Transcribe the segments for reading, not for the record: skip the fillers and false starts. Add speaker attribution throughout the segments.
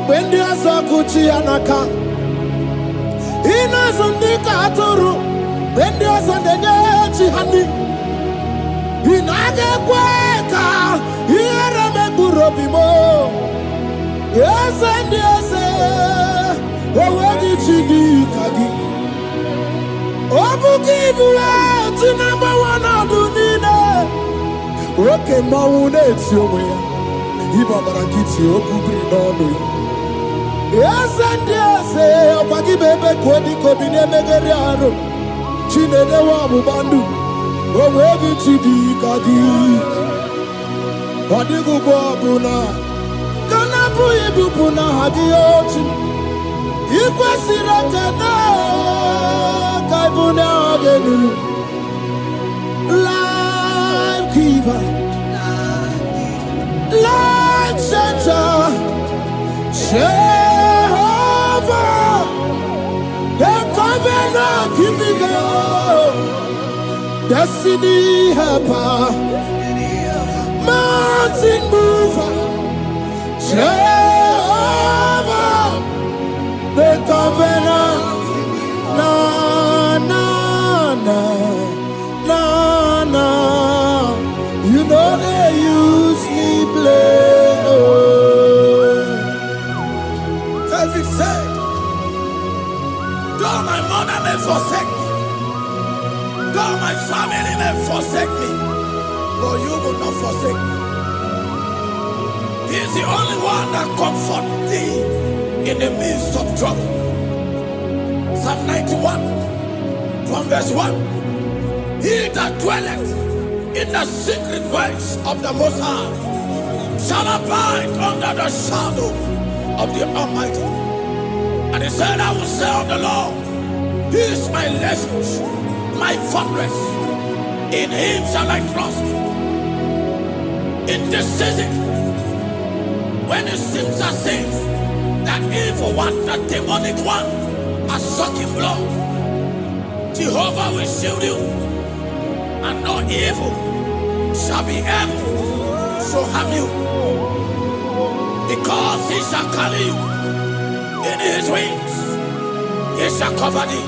Speaker 1: when the Asakuchi Anaka. Ina Sundika Turu, when the Asandachi Hani. Inaga Quaka, here me Burobimo. Yes, and yes, what did she do, Kagi? Obukibu, number one, I do need. Okay, Maune, it's your way. Ibabarakiti okubri n'ọnụ. Yes and yes, ọbagi bebe kwedi kobine megeri arụ. Chinede wa bubandu, onwegi chidi kadi. Ọdịgụ bụ ọbụna, kana bụ ibupu na hadi ochi. Ikwesịrị ekene ka ibu na ọgenu. Life giver. Light center, Jehovah, the covenant keeping God, destiny helper, mountain mover, Jehovah, the covenant, na na na na na, you know they use me play. David said, though my mother may forsake me, though my family may forsake me, but you will not forsake me. He is the only one that comforts thee in the midst of trouble. Psalm 91 from verse 1. He that dwelleth in the secret place of the Most High shall abide under the shadow of the Almighty. And he said, I will say of the Lord, He is my refuge, my fortress. In Him shall I trust. In this season, when it seems as if that evil one, that demonic one, are sucking blood, Jehovah will shield you, and no evil shall be able to harm you, because He shall carry you in His wings. He shall cover thee.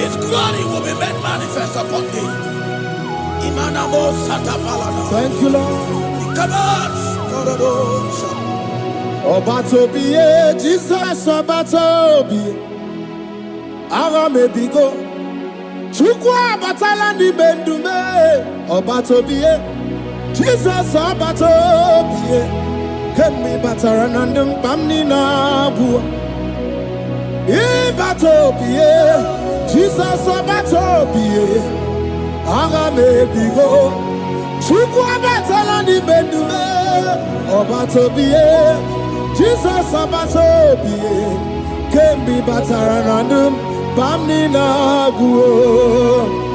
Speaker 1: His glory will be made manifest upon thee. Thank you, Lord. Obatobiye, Jesus Obatobiye. Ara mebigo. Chukwa batala ni bendume. Obatobiye, Jesus Obatobiye. Kemi bataranandum pamni na bua. Ibatobiye, Jesus Obatobiye. Ara mebigo. Chukwa batala ni bendume. Obatobiye, Jesus Obatobiye. Kemi bataranandum pamni na bua.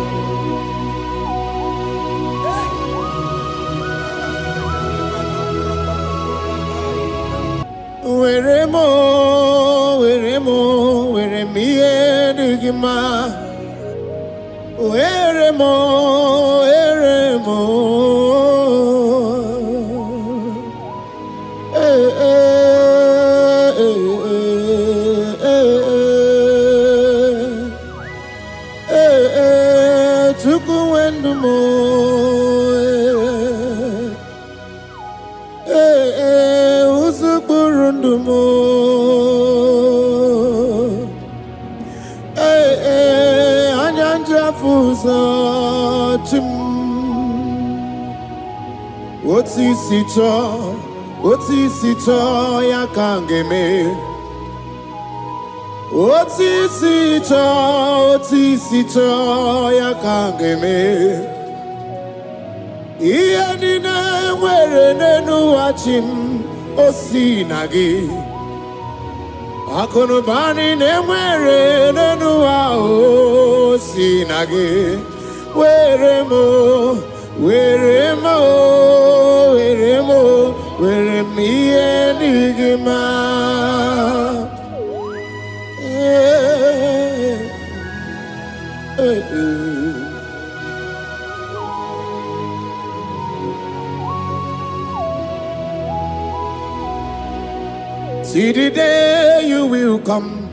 Speaker 1: Where me edugima. Where mo. Tukuendumo. Usukurundumo. Otisicho ya kangeme. Otisicho ya kangeme. Iya nina mwere nenu wachim osinagi. Akonubani ne mwere nenu wa osinagi. Where me enigma. See the day you will come.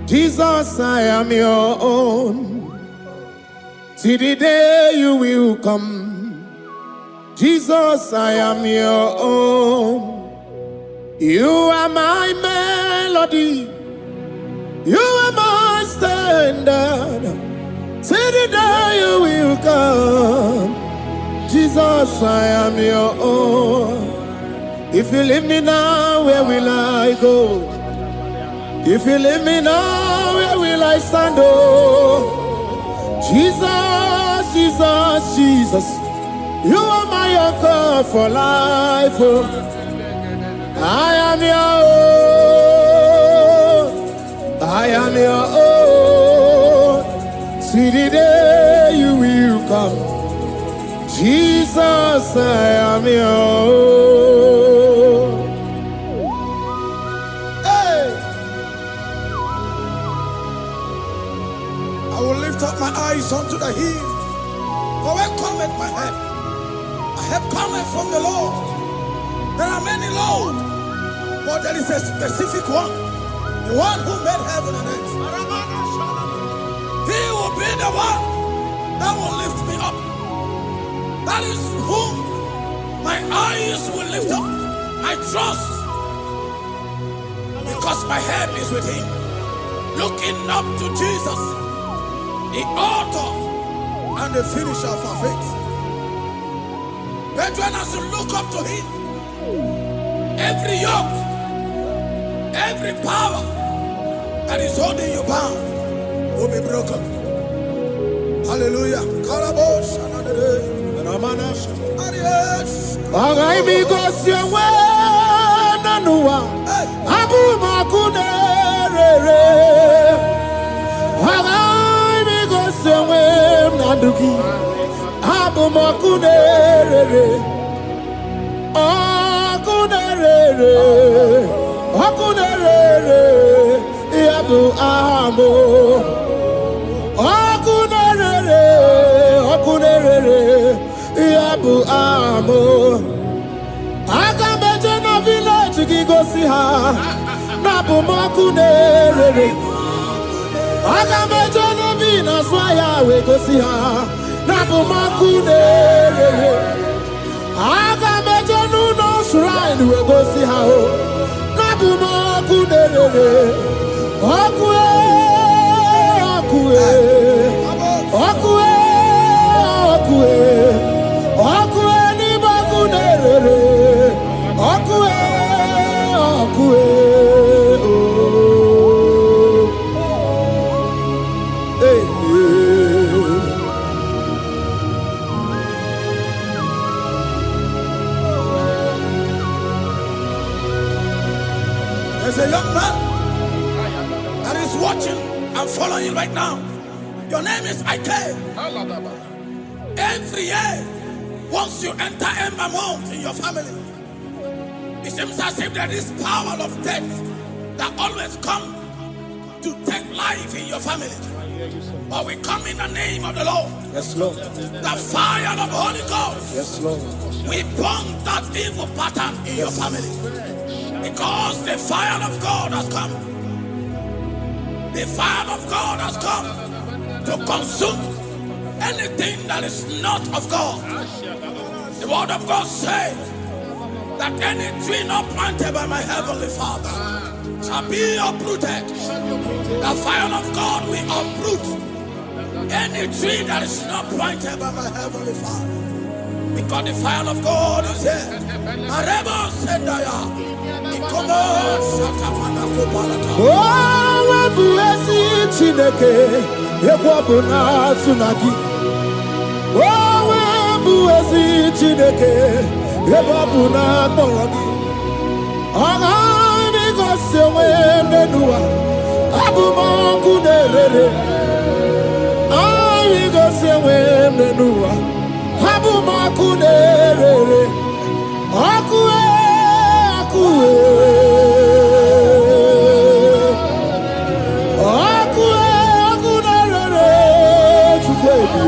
Speaker 1: Jesus, I am your own. See the day you will come. Jesus, I am your own. You are my melody. You are my standard. See the day you will come. Jesus, I am your own. If you leave me now, where will I go? If you leave me now, where will I stand? Oh, Jesus, Jesus, Jesus. You are my anchor for life. Oh, I am your own. I am your own. See the day you will come. Jesus, I am your own. Hey! I will lift up my eyes unto the hill. For where cometh my help? My help cometh from the Lord. There are many Lord, but there is a specific one. The one who made heaven and earth. He will be the one that will lift me up. That is whom my eyes will lift up. I trust, because my help is with him. Looking up to Jesus, the author and the finisher of our faith. Brethren, as you look up to him, every yoke, every power that is holding you bound will be broken. Hallelujah. Karabosh, another day. Agai because you were nanua Abu Makunere. Agai because you were Naduki Abu Makunere. Akunere Akunere Abu Amo Akunere Akunere Yabu amo Agameje na village gigosi ha Nabu makunere Agameje na vina swaya we gosi ha Nabu makunere Agameje no shrine we gosi ha Nabu makunere Okue Okue Okue Okue Okue ni bakunere, okue, okue, oh. Hey, There's a young man that is watching and following right now. Your name is Ike. Every year, once you enter Ember Mount in your family, it seems as if there is power of death that always come to take life in your family. But we come in the name of the Lord.
Speaker 2: Yes, Lord.
Speaker 1: The fire of the Holy Ghost.
Speaker 2: Yes, Lord.
Speaker 1: We burn that evil pattern in your family. Because the fire of God has come. The fire of God has come to consume anything that is not of God. The word of God says that any tree not planted by my heavenly Father shall be uprooted. The fire of God will uproot any tree that is not planted by my heavenly Father. Because the fire of God is here.
Speaker 2: Owebuezi Chineke ebabuna kpọrọgị ọgani gosi onwe n'ụwa abụmọkụ na-erere anyị gosi onwe n'ụwa abụmọkụ na-erere ọkụ ọkụ ọkụ ọkụ na-erere chukwu ebi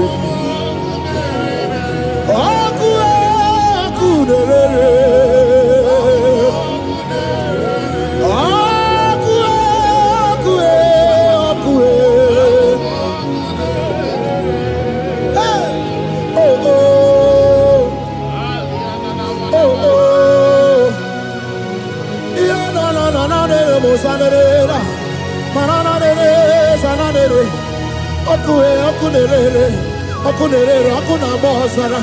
Speaker 2: mosanera. Mananere, sananere. Okunerere. Okunere, okuna bozara.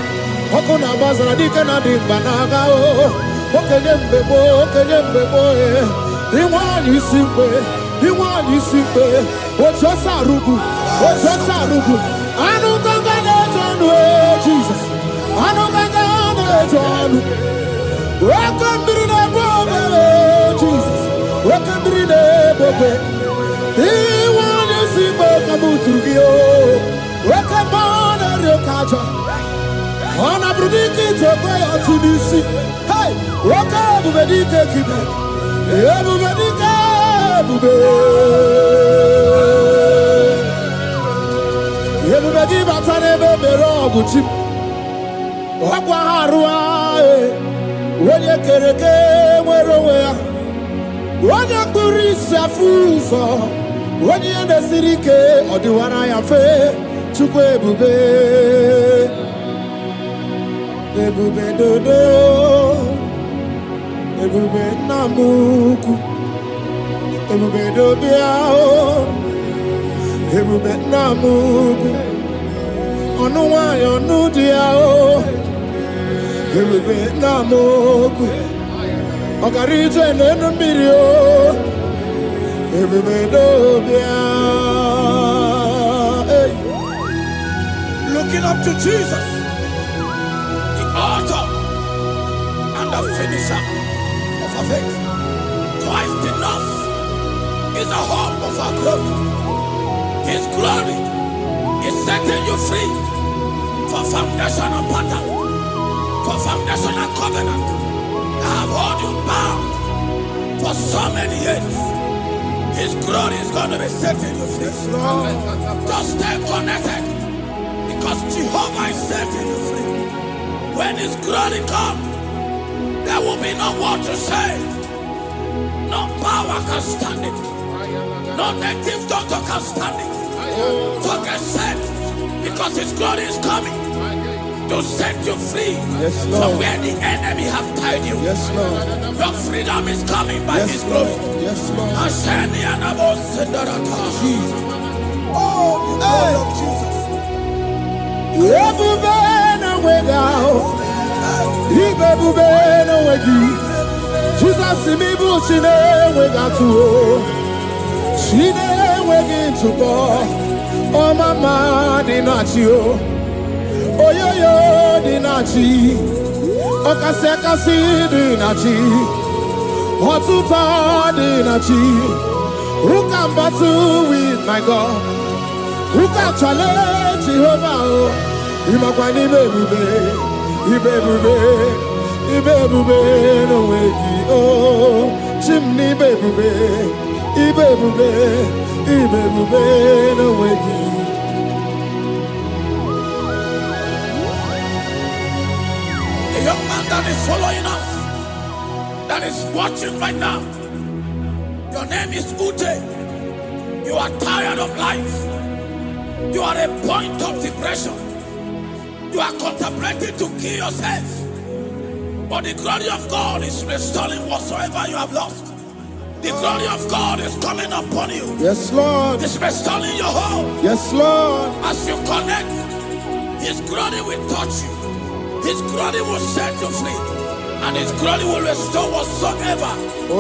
Speaker 2: Okuna bozara dikana dimbanaga o. Okenyembebo Iwani simpe Ojosarugu Anu gangane jonu Jesus Anu gangane jonu Wakambirine bobe Jesus Wakambirine bobe Iwani simpe kabuturugio Wakambana rekaja Ona brudiki tokwe atunisi Hey, wakabu bedike kibe Ebu bedike bube Ebu bedi batane bebero guchim Wakwa harua Wenye kereke mwerowe Wenye kurisi afuso Wenye nesirike Odiwana ya fe Chukwe bube Ebube dodo, ebube namuku, ebube dobiao, ebube namuku, onuwa yonudiao, ebube namuku, okarije nenumirio, ebube dobiao.
Speaker 1: Looking up to Jesus, author and the finisher of our faith. Christ in us is the hope of our glory. His glory is setting you free for foundational pattern, for foundational covenant that have held you bound for so many years. His glory is going to be setting you free. Just stay connected because Jehovah is setting you free. When His glory comes, there will be no more to say. No power can stand it. No native doctor can stand it. So get set, because His glory is coming to set you free from where the enemy have tied you.
Speaker 2: Yes, Lord.
Speaker 1: Your freedom is coming by His glory.
Speaker 2: Yes, Lord.
Speaker 1: Jesus. Oh, the glory of Jesus.
Speaker 2: Jesus mi bu chine wegatu chine wegintu bo o mama di nachi o oyoyo di nachi o kase di nachi otuta di nachi who can battle with my God, who can challenge Jehovah? Imakwani bebube, ibebube no wegi oh, chimney bebube, ibebube no wegi.
Speaker 1: A young man that is following us, that is watching right now. Your name is Ute. You are tired of life. You are a point of depression. You are contemplating to kill yourself. But the glory of God is restoring whatsoever you have lost. The glory of God is coming upon you.
Speaker 2: Yes, Lord.
Speaker 1: It's restoring your home.
Speaker 2: Yes, Lord.
Speaker 1: As you connect, His glory will touch you. His glory will set you free. And His glory will restore whatsoever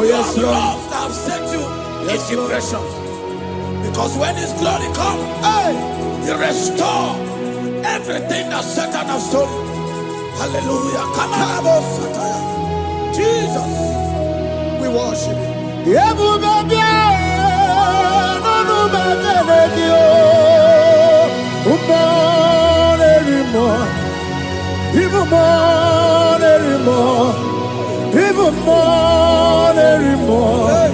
Speaker 2: you have
Speaker 1: lost that have set you in depression. Because when His glory comes, He restores everything that Satan has stolen. Hallelujah. Come on, Jesus, we worship You.
Speaker 2: Even more anymore. Even more anymore.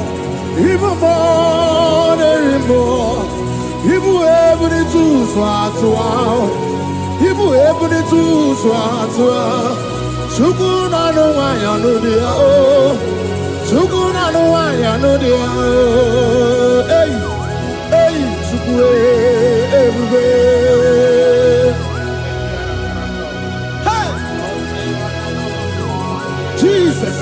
Speaker 2: Even more anymore. Even every two swat. Even every two swat. Shukuna no one ya no dia. Shukuna no one ya no dia. Hey, hey, shukwe everywhere. Jesus.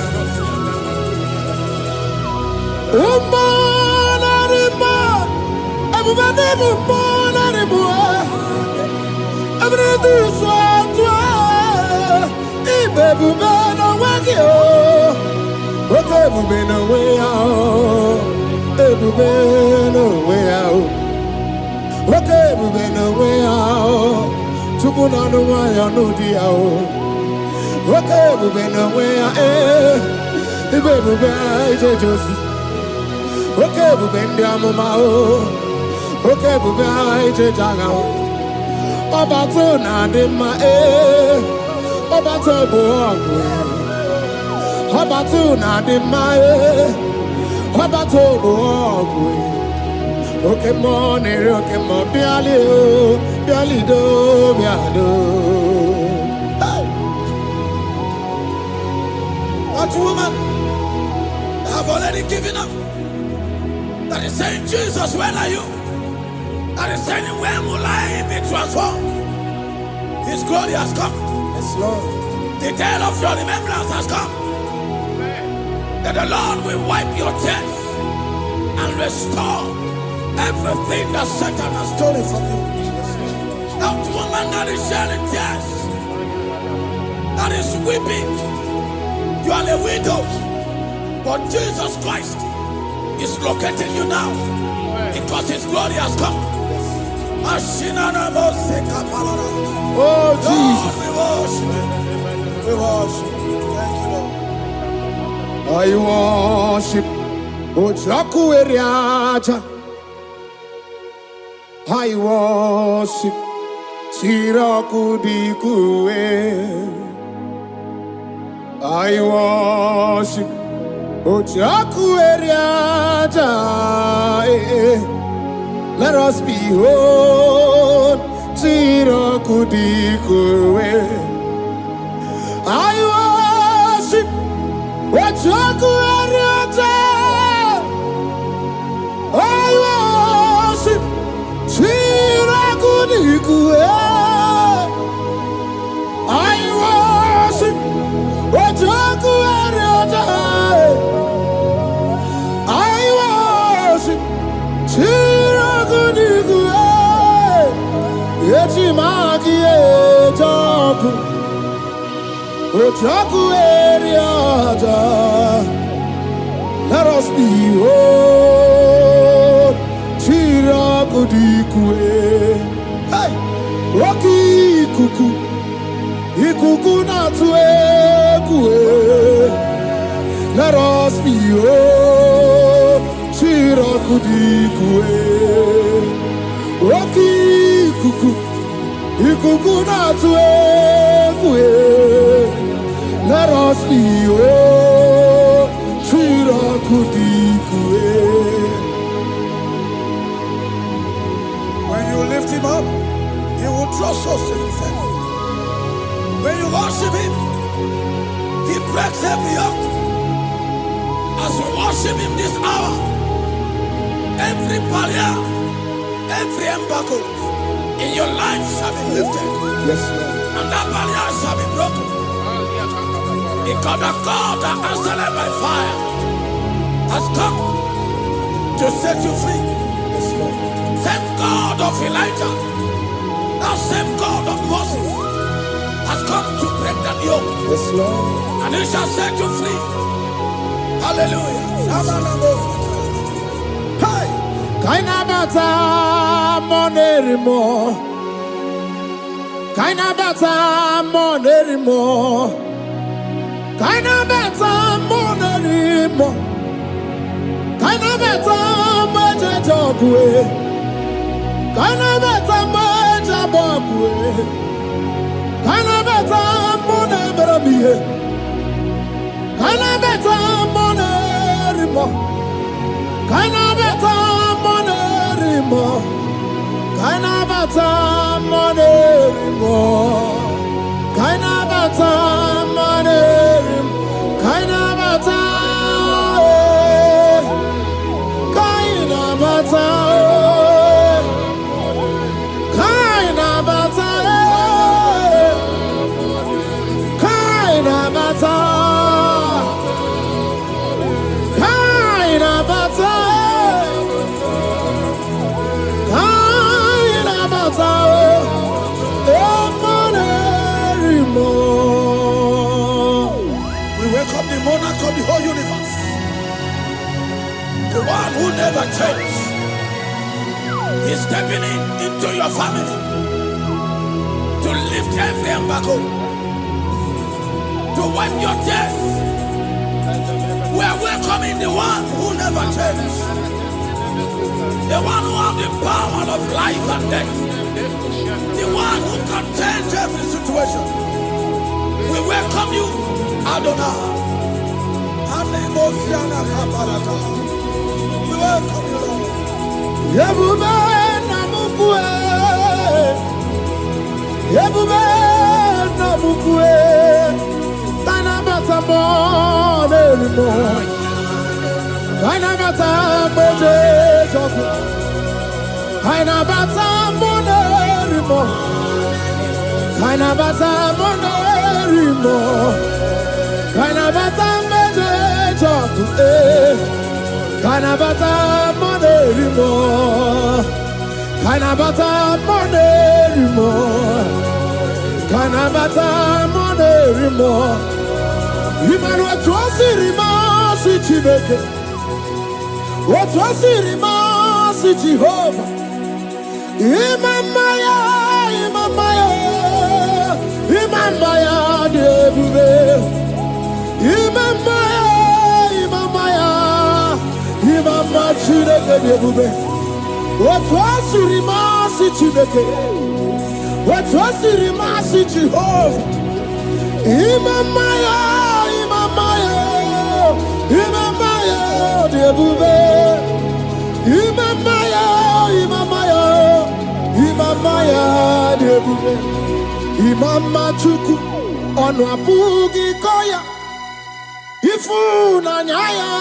Speaker 1: That woman have already given up. That is saying, Jesus, where are you? That is saying, when will I be transformed? His glory has come.
Speaker 2: Yes, Lord.
Speaker 1: The day of your remembrance has come. That the Lord will wipe your tears and restore everything that Satan has stolen from you. That woman that is shedding tears, that is weeping. You are a widow, but Jesus Christ is locating you now because His glory has come.
Speaker 2: Oh, Jesus.
Speaker 1: Lord, we worship. Thank you, Lord.
Speaker 2: I worship. Ojaku eriaja. I worship. Tiraku dikue. I worship. Ojaku eriaja. Let us behold. Tiraku dikue. I worship. Ojaku eriaja. I worship. Tiraku dikue. I worship. Ojaku eriaja. I worship. Tiraku dikue. Echimaki ejaku. Ojaku eriaja. Let us behold. Tiraku dikue. Hey, Rocky kuku. Ikuku na tuekue. Let us behold. Tiraku dikue. Rocky kuku. Ikuku na tuekue. Let us behold. Tiraku dikue.
Speaker 1: When you lift Him up, He will draw souls to Himself. When you worship Him, He breaks every yoke. As we worship Him this hour, every barrier, every embargo in your life shall be lifted.
Speaker 2: Yes, Lord.
Speaker 1: And that barrier shall be broken. Because the God that answered by fire has come to set you free.
Speaker 2: Yes, Lord.
Speaker 1: Same God of Elijah, that same God of Moses has come to break that yoke.
Speaker 2: Yes, Lord.
Speaker 1: And He shall set you free. Hallelujah. Hey!
Speaker 2: Kaina bata monerimo. Kaina bata monerimo. Kaina bata monerimo. Kaina bata majajogwe. Kaina bata majabogwe. Kaina bata monebramiye. Kaina bata monerimo. Kaina bata monerimo. Kaina bata monerimo. Kaina bata monerimo. Kaina bata. Kaina bata. Kaina bata. Kaina bata. Kaina bata.
Speaker 1: monarch of the whole universe, the one who never changed, is stepping into your family to lift every embargo, to wipe your tears. We are welcoming the one who never changed, the one who has the power of life and death, the one who can change every situation. We welcome you, Adonai. We welcome you, Lord.
Speaker 2: Yebube namukwe, Yebube namukwe, Tanabata monerimo, Tanabata meje joku, Tanabata monerimo, Tanabata monerimo, Tanabata meje joku, Kanabata monerimo, Kanabata monerimo, Kanabata monerimo. Imanu atwasirima si Chineke, atwasirima si Jehovah. Imamaya, Imamaya, Imamaya debube, Imamaya, Imamaya. Imama Chineke debube, atwasirima si Chineke, atwasirima si Jehovah. Imamaya, Imamaya, Imamaya debube, Imamaya, Imamaya, Imamaya debube. Imama Chuku onu abugi koya, ifu na nyaya.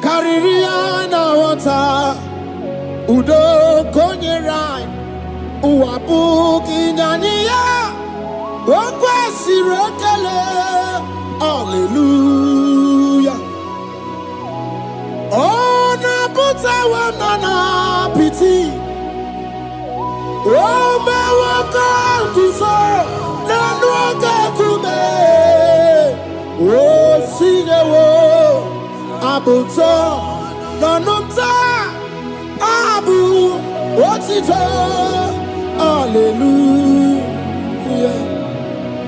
Speaker 2: Kariria na wata udo konyerai uwabuki nyaniya okwesi rekele. Hallelujah. Ona buta wanana piti Ome waka kuso nanuaka kume O sinewo Abuto, nanumta, abu, otito, hallelujah.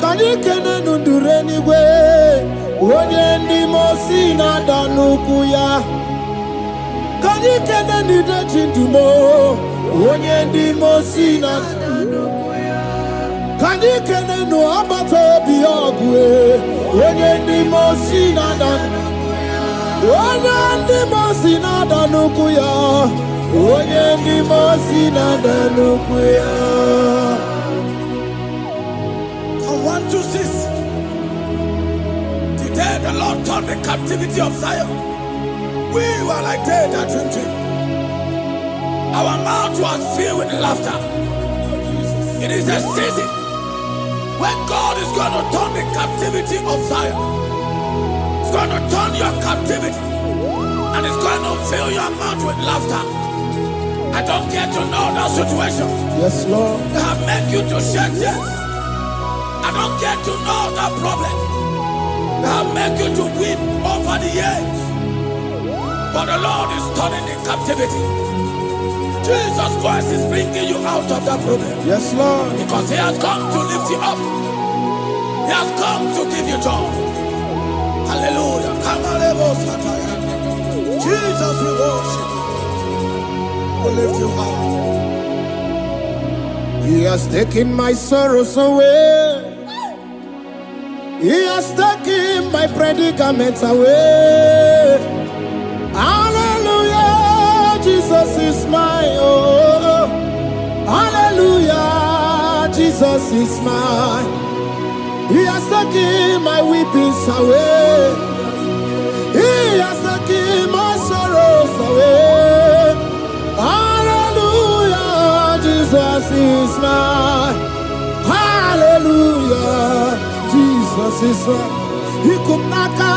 Speaker 2: Kanikene nundureni we, onye ndi mosi na danukuya. Kanikene nide chintumo, onye ndi mosi na danukuya. Kanikene no abato biyogwe, onye ndi mosi na danukuya. Onye ndị mosi na-adanukwu ya, onye ndị mosi na-adanukwu ya.
Speaker 1: From 1 to 6, the day the Lord turned the captivity of Zion, we were like they that dream. Our mouth was filled with laughter. It is a season when God is going to turn the captivity of Zion. It's going to turn your captivity, and it's going to fill your mouth with laughter. I don't get to know that situation.
Speaker 2: Yes, Lord.
Speaker 1: That make you to shed tears. I don't get to know that problem. That make you to weep over the years. But the Lord is turning the captivity. Jesus Christ is bringing you out of that problem.
Speaker 2: Yes, Lord.
Speaker 1: Because He has come to lift you up. He has come to give you joy. Hallelujah. Jesus, we worship you. We lift you up.
Speaker 2: He has taken my sorrows away. He has taken my predicaments away. Hallelujah. Jesus is mine. Oh, hallelujah. Jesus is mine. He has taken my weepings away. He has taken my sorrows away. Hallelujah, Jesus is mine. Hallelujah, Jesus is mine. He could naka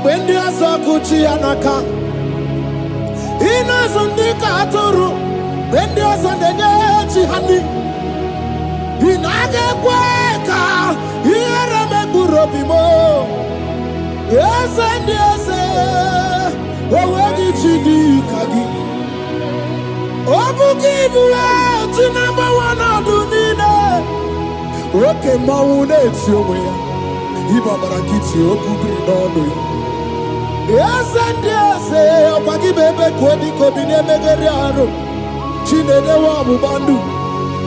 Speaker 2: when there's a Gucci anaka. He knows on the Katuru when there's a Nechi honey. He naga kweka. He remember Robimo. Yes, and yes, where did you do, Kagi? Oh, give you out to number one of the Nina. Okay, Mauna, it's your way. Ibabarakiti, Okubri, no. Yes, and yes, Pagi Bebe, Kodi, Kobine, Megariano, Chine, the Wabu Bandu.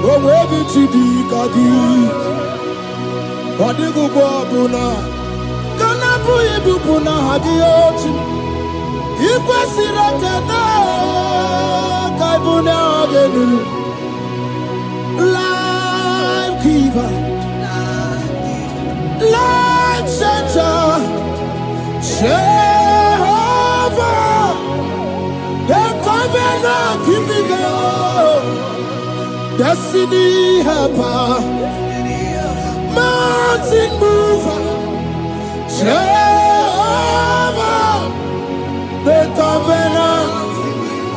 Speaker 2: Oh, where did you do, Kagi? What did you go, Buna? Kanabu, Ibupuna, Hadioti. Ikwasiraka, Kaibuna, Life giver, life changer, Jehovah, the covenant keeping God, destiny helper, mountain mover, Jehovah, the covenant,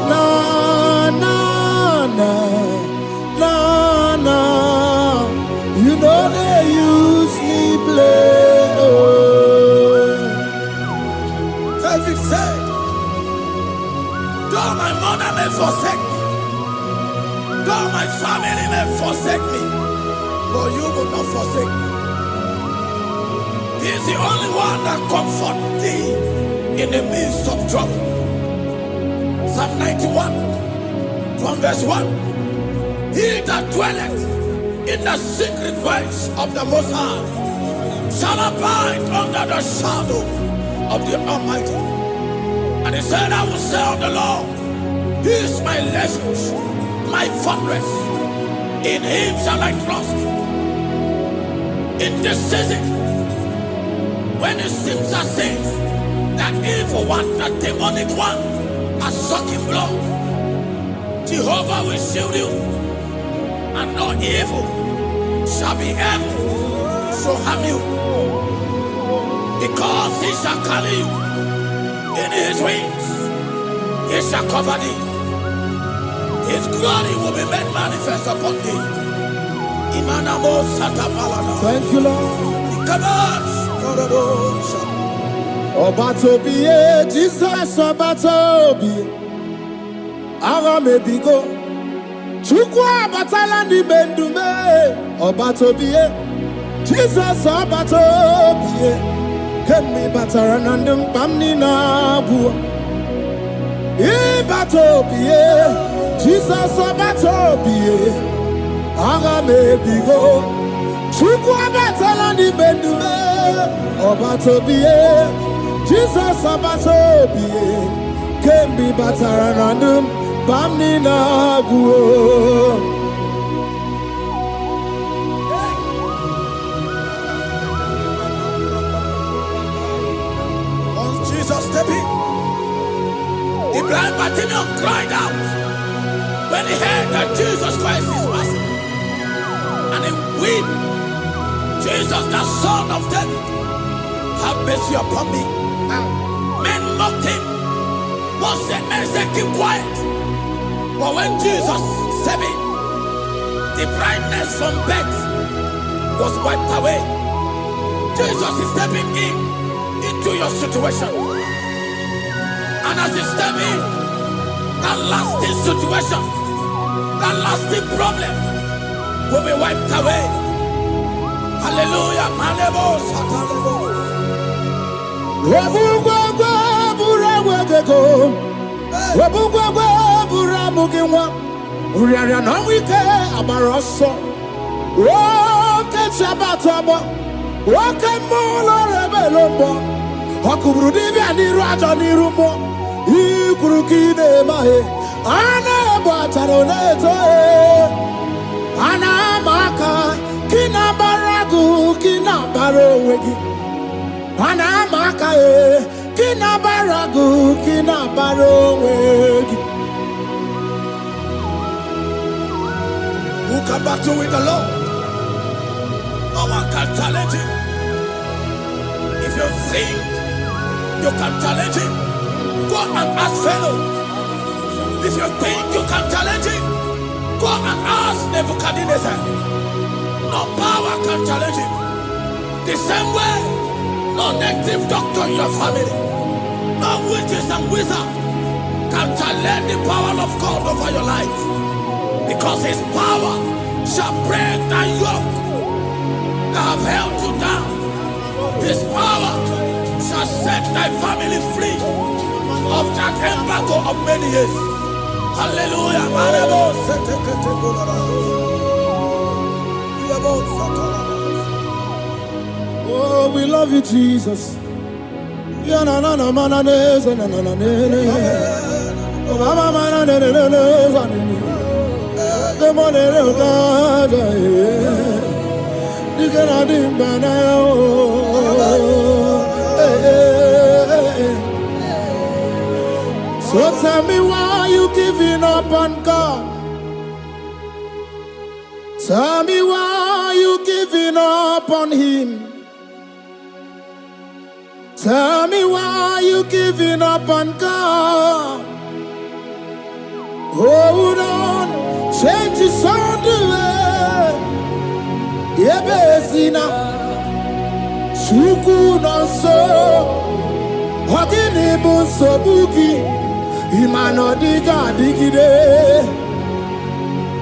Speaker 2: na na na na na. You know they use me play. Oh.
Speaker 1: David said, though my mother may forsake me, though my family may forsake me, but you will not forsake me. He is the only one that comforts thee in the midst of trouble. Psalm 91, from verse 1. He that dwelleth in the secret place of the Most High shall abide under the shadow of the Almighty. And he said, I will say of the Lord, He is my refuge, my fortress. In Him shall I trust. In this season, when it seems as if that evil one, that demonic one, are sucking blood, Jehovah will shield you, and no evil shall be able to harm you, because He shall carry you in His wings. He shall cover thee. His glory will be made manifest upon thee.
Speaker 2: Thank you, Lord. Obatobiye, Jesus Obatobiye. Ara mebigo. Chukwa batala ni bendume. Obatobiye, Jesus Obatobiye. Kemi bataranandum pamni na buwa. Ibatobiye, Jesus Obatobiye. Ara mebigo. Chukwa batala ni bendume. Obatobiye, Jesus Obatobiye. Kemi bataranandum pamni na buwa.
Speaker 1: Step in. The blind Bartimaeus cried out when he heard that Jesus Christ is passing, and he wept. Jesus, the Son of David, have mercy upon me. Men mocked him. Most said, men said, keep quiet. But when Jesus stepped in, the brightness from birth was wiped away. Jesus is stepping into your situation. And as he step in, that lasting situation, that lasting problem will be wiped away. Hallelujah.
Speaker 2: Ikurukine mahe ana bataroneto ana maka kina baragu kina barowegi ana maka kina baragu kina barowegi.
Speaker 1: Who can battle with the Lord? No one can challenge him. If you think you can challenge him, go and ask fellow. If you think you can challenge him, go and ask Nebuchadnezzar. No power can challenge him. The same way No native doctor in your family, no witches and wizards can challenge the power of God over your life. Because his power shall break that yoke that have held you down. His power shall set thy family free of that embargo of many years. Hallelujah.
Speaker 2: Oh, we love you, Jesus. So tell me why you giving up on God. Tell me why you giving up on him. Tell me why you giving up on God. Hold on, change is on the way. Yebesina, Chuku no so, Hogini bunso buki, Imano diga digide,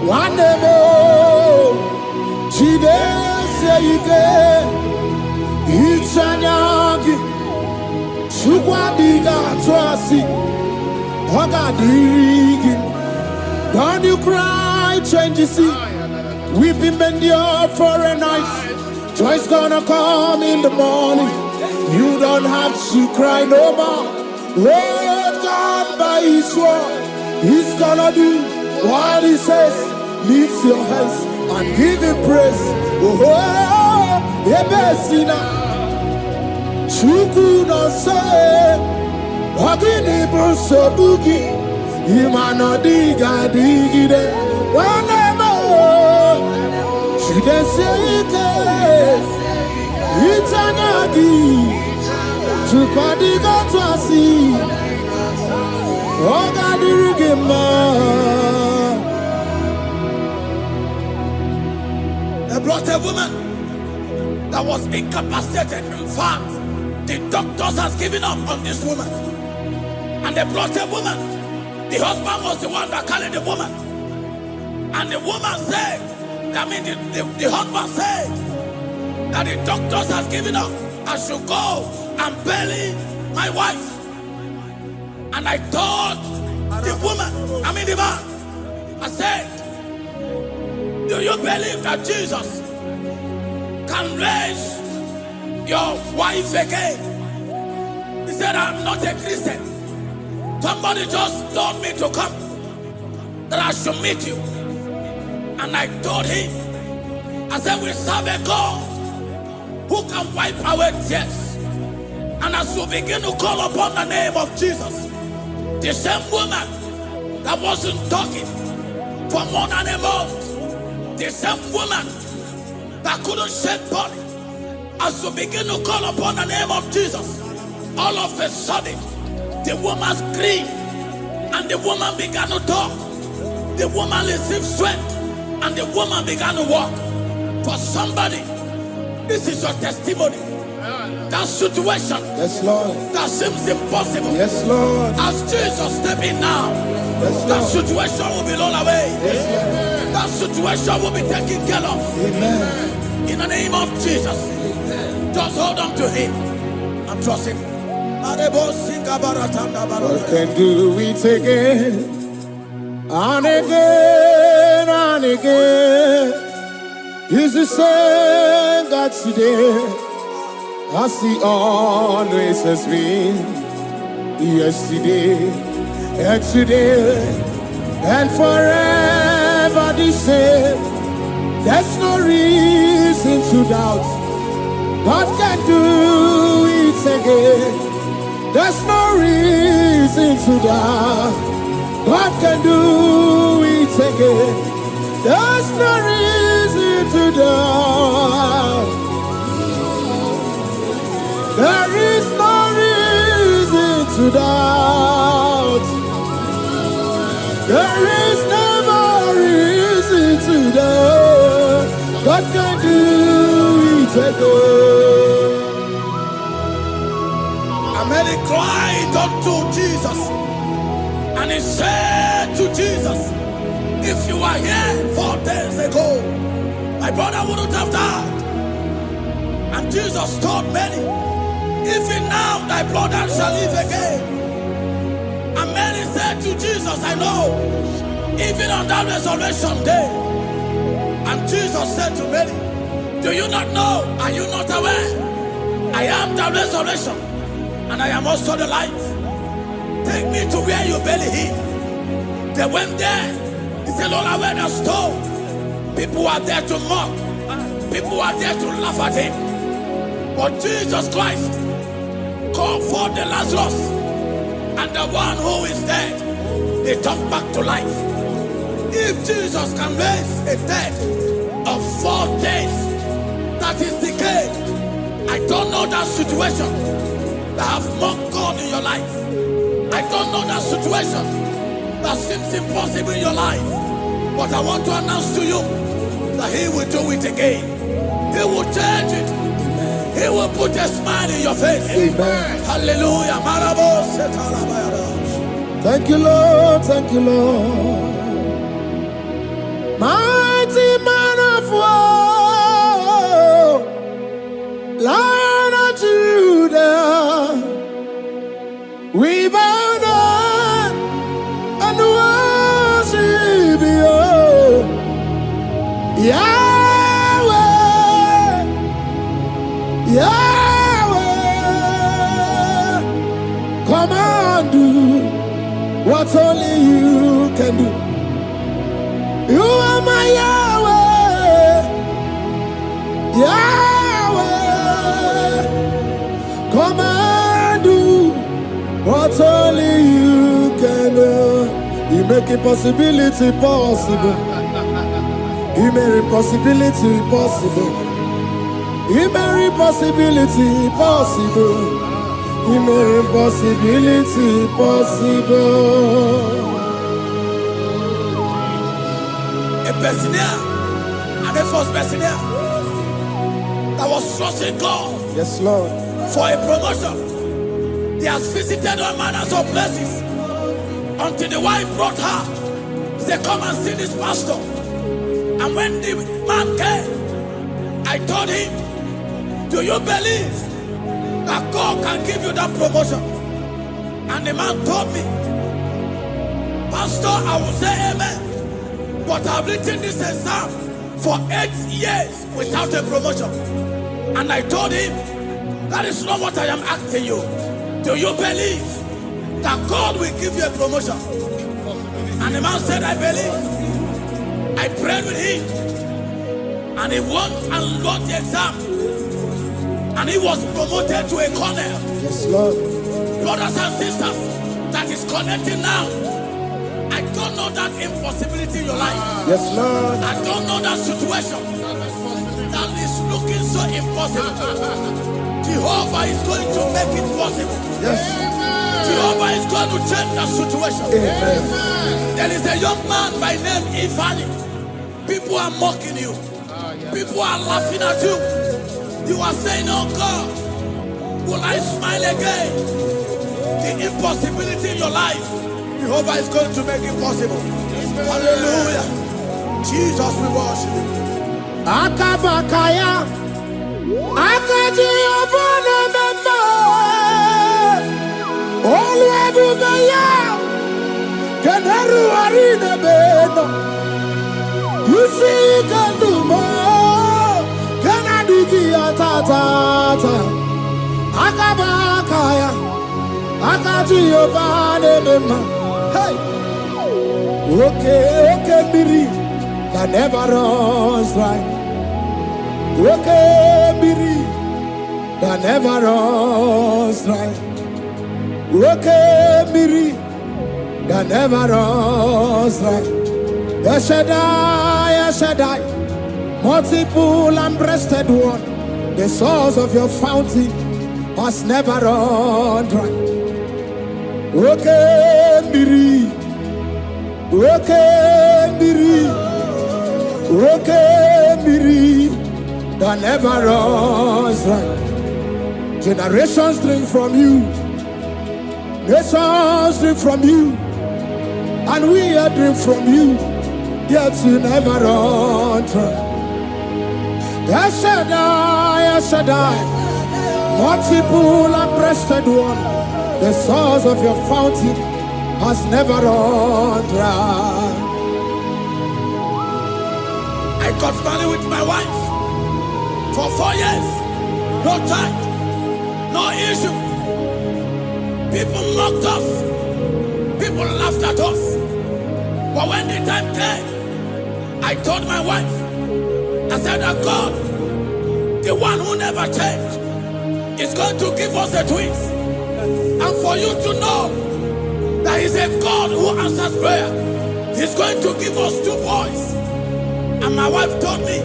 Speaker 2: Wanemo, Chide seike, Ichanyagi, Chukwa diga twasi, Hoga digi. Don't you cry, change you see. Weeping bend your for a night. Joy's gonna come in the morning. You don't have to cry no more. Hold God by his word. He's gonna do what he says. Lift your hands and give him praise. Oh, Ebesina. Chuku no say. Wagini bruso bugi. Imano diga digide. Wanemo. Chide seike. Itanyagi. Chukadiga twasi. Oga dirigema.
Speaker 1: They brought a woman that was incapacitated. In fact, the doctors has given up on this woman. And they brought a woman. The husband was the one that carried the woman. And the woman said, the husband said that the doctors has given up. I should go and bury my wife. And I told the woman, the man, I said, do you believe that Jesus can raise your wife again? He said, I'm not a Christian. Somebody just told me to come, that I should meet you. And I told him, I said, we serve a God who can wipe away tears. And as we begin to call upon the name of Jesus, the same woman that wasn't talking for more than a month, the same woman that couldn't shed body, as we begin to call upon the name of Jesus, all of a sudden, the woman screamed, and the woman began to talk. The woman received strength, and the woman began to walk. For somebody, this is your testimony. That situation,
Speaker 2: yes, Lord,
Speaker 1: that seems impossible,
Speaker 2: yes, Lord,
Speaker 1: as Jesus step in now,
Speaker 2: yes,
Speaker 1: that situation will be rolled away.
Speaker 2: Yes,
Speaker 1: that situation will be taken care of.
Speaker 2: Amen.
Speaker 1: In the name of Jesus, just hold on to him and trust him. God
Speaker 2: can do it again and again and again. He's the same God today as he always has been. Yesterday and today and forever the same. There's no reason to doubt. God can do it again. There's no reason to doubt. God can do it again. There's no reason to doubt. There is no reason to doubt. There is never reason to doubt. God can do it again.
Speaker 1: And Mary cried unto Jesus. And he said to Jesus, if you were here 4 days ago, my brother wouldn't have died. And Jesus told Mary, even now thy brother shall live again. And Mary said to Jesus, I know, even on that resurrection day. And Jesus said to Mary, do you not know? Are you not aware? I am the resurrection, and I am also the life. Take me to where you barely hid. They went there. He said, Lord, I went a stone. People are there to mock. People are there to laugh at him. But Jesus Christ called for the Lazarus, and the one who is dead, they turned back to life. If Jesus can raise a dead of 4 days that is decayed, I don't know that situation that have mocked God in your life. I don't know that situation that seems impossible in your life. But I want to announce to you that He will do it again. He will change it. Amen. He will put a smile in your face.
Speaker 2: Amen.
Speaker 1: Hallelujah.
Speaker 2: Thank you, Lord. Thank you, Lord. Mighty man of war, Lion of Judah, we bow down and worship you, Yahweh, Yahweh. Come and do what only you can do. You are my Yahweh, Yahweh. Come and do what only you can do. You make impossibility possible. You make impossibility possible. You make impossibility possible. You make impossibility possible.
Speaker 1: A Bethania, and a first Bethania that was trusting God.
Speaker 2: Yes, Lord.
Speaker 1: For a promotion. He has visited all manners of places until the wife brought her. He said, come and see this pastor. And when the man came, I told him, do you believe that God can give you that promotion? And the man told me, Pastor, I will say amen. But I've written this exam for 8 years without a promotion. And I told him, that is not what I am asking you. Do you believe that God will give you a promotion? And the man said, I believe. I prayed with him. And he won and wrote the exam. And he was promoted to a colonel.
Speaker 2: Yes, Lord.
Speaker 1: Brothers and sisters, that is connecting now. I don't know that impossibility in your life.
Speaker 2: Yes, Lord.
Speaker 1: I don't know that situation that is looking so impossible. Jehovah is going to make it possible.
Speaker 2: Yes.
Speaker 1: Jehovah is going to change that situation.
Speaker 2: Amen.
Speaker 1: There is a young man by name Ifani. People are mocking you. People are laughing at you. You are saying, oh God, will I smile again? The impossibility in your life, Jehovah is going to make it possible. Hallelujah. Jesus, we worship you.
Speaker 2: Akabakaya, Akaji Obana Mama, Oluwabubaya, Keneru Arina Beno, you see Kandumo, Kanadiki Atata, Akabakaya, Akaji Obana Mama, hey, okay, Miri, that never runs dry. Okay, Miri, that never runs dry. Okay, Miri, that never runs dry. Shaddai, multiple and breasted one, the source of your fountain must never run dry. Okay, Miri, okay, Miri, okay, Miri, that never runs dry. Generations drink from you, Nations drink from you, and we are drink from you, yet you never run dry. Yes, Shaddai, multiple and breasted one, the source of your fountain has never run dry.
Speaker 1: I got married with my wife for 4 years. No child, no issue. People mocked us. People laughed at us. But when the time came, I told my wife, I said that God, the one who never changed, is going to give us the twins. And for you to know that He's a God who answers prayer, He's going to give us 2 boys. And my wife told me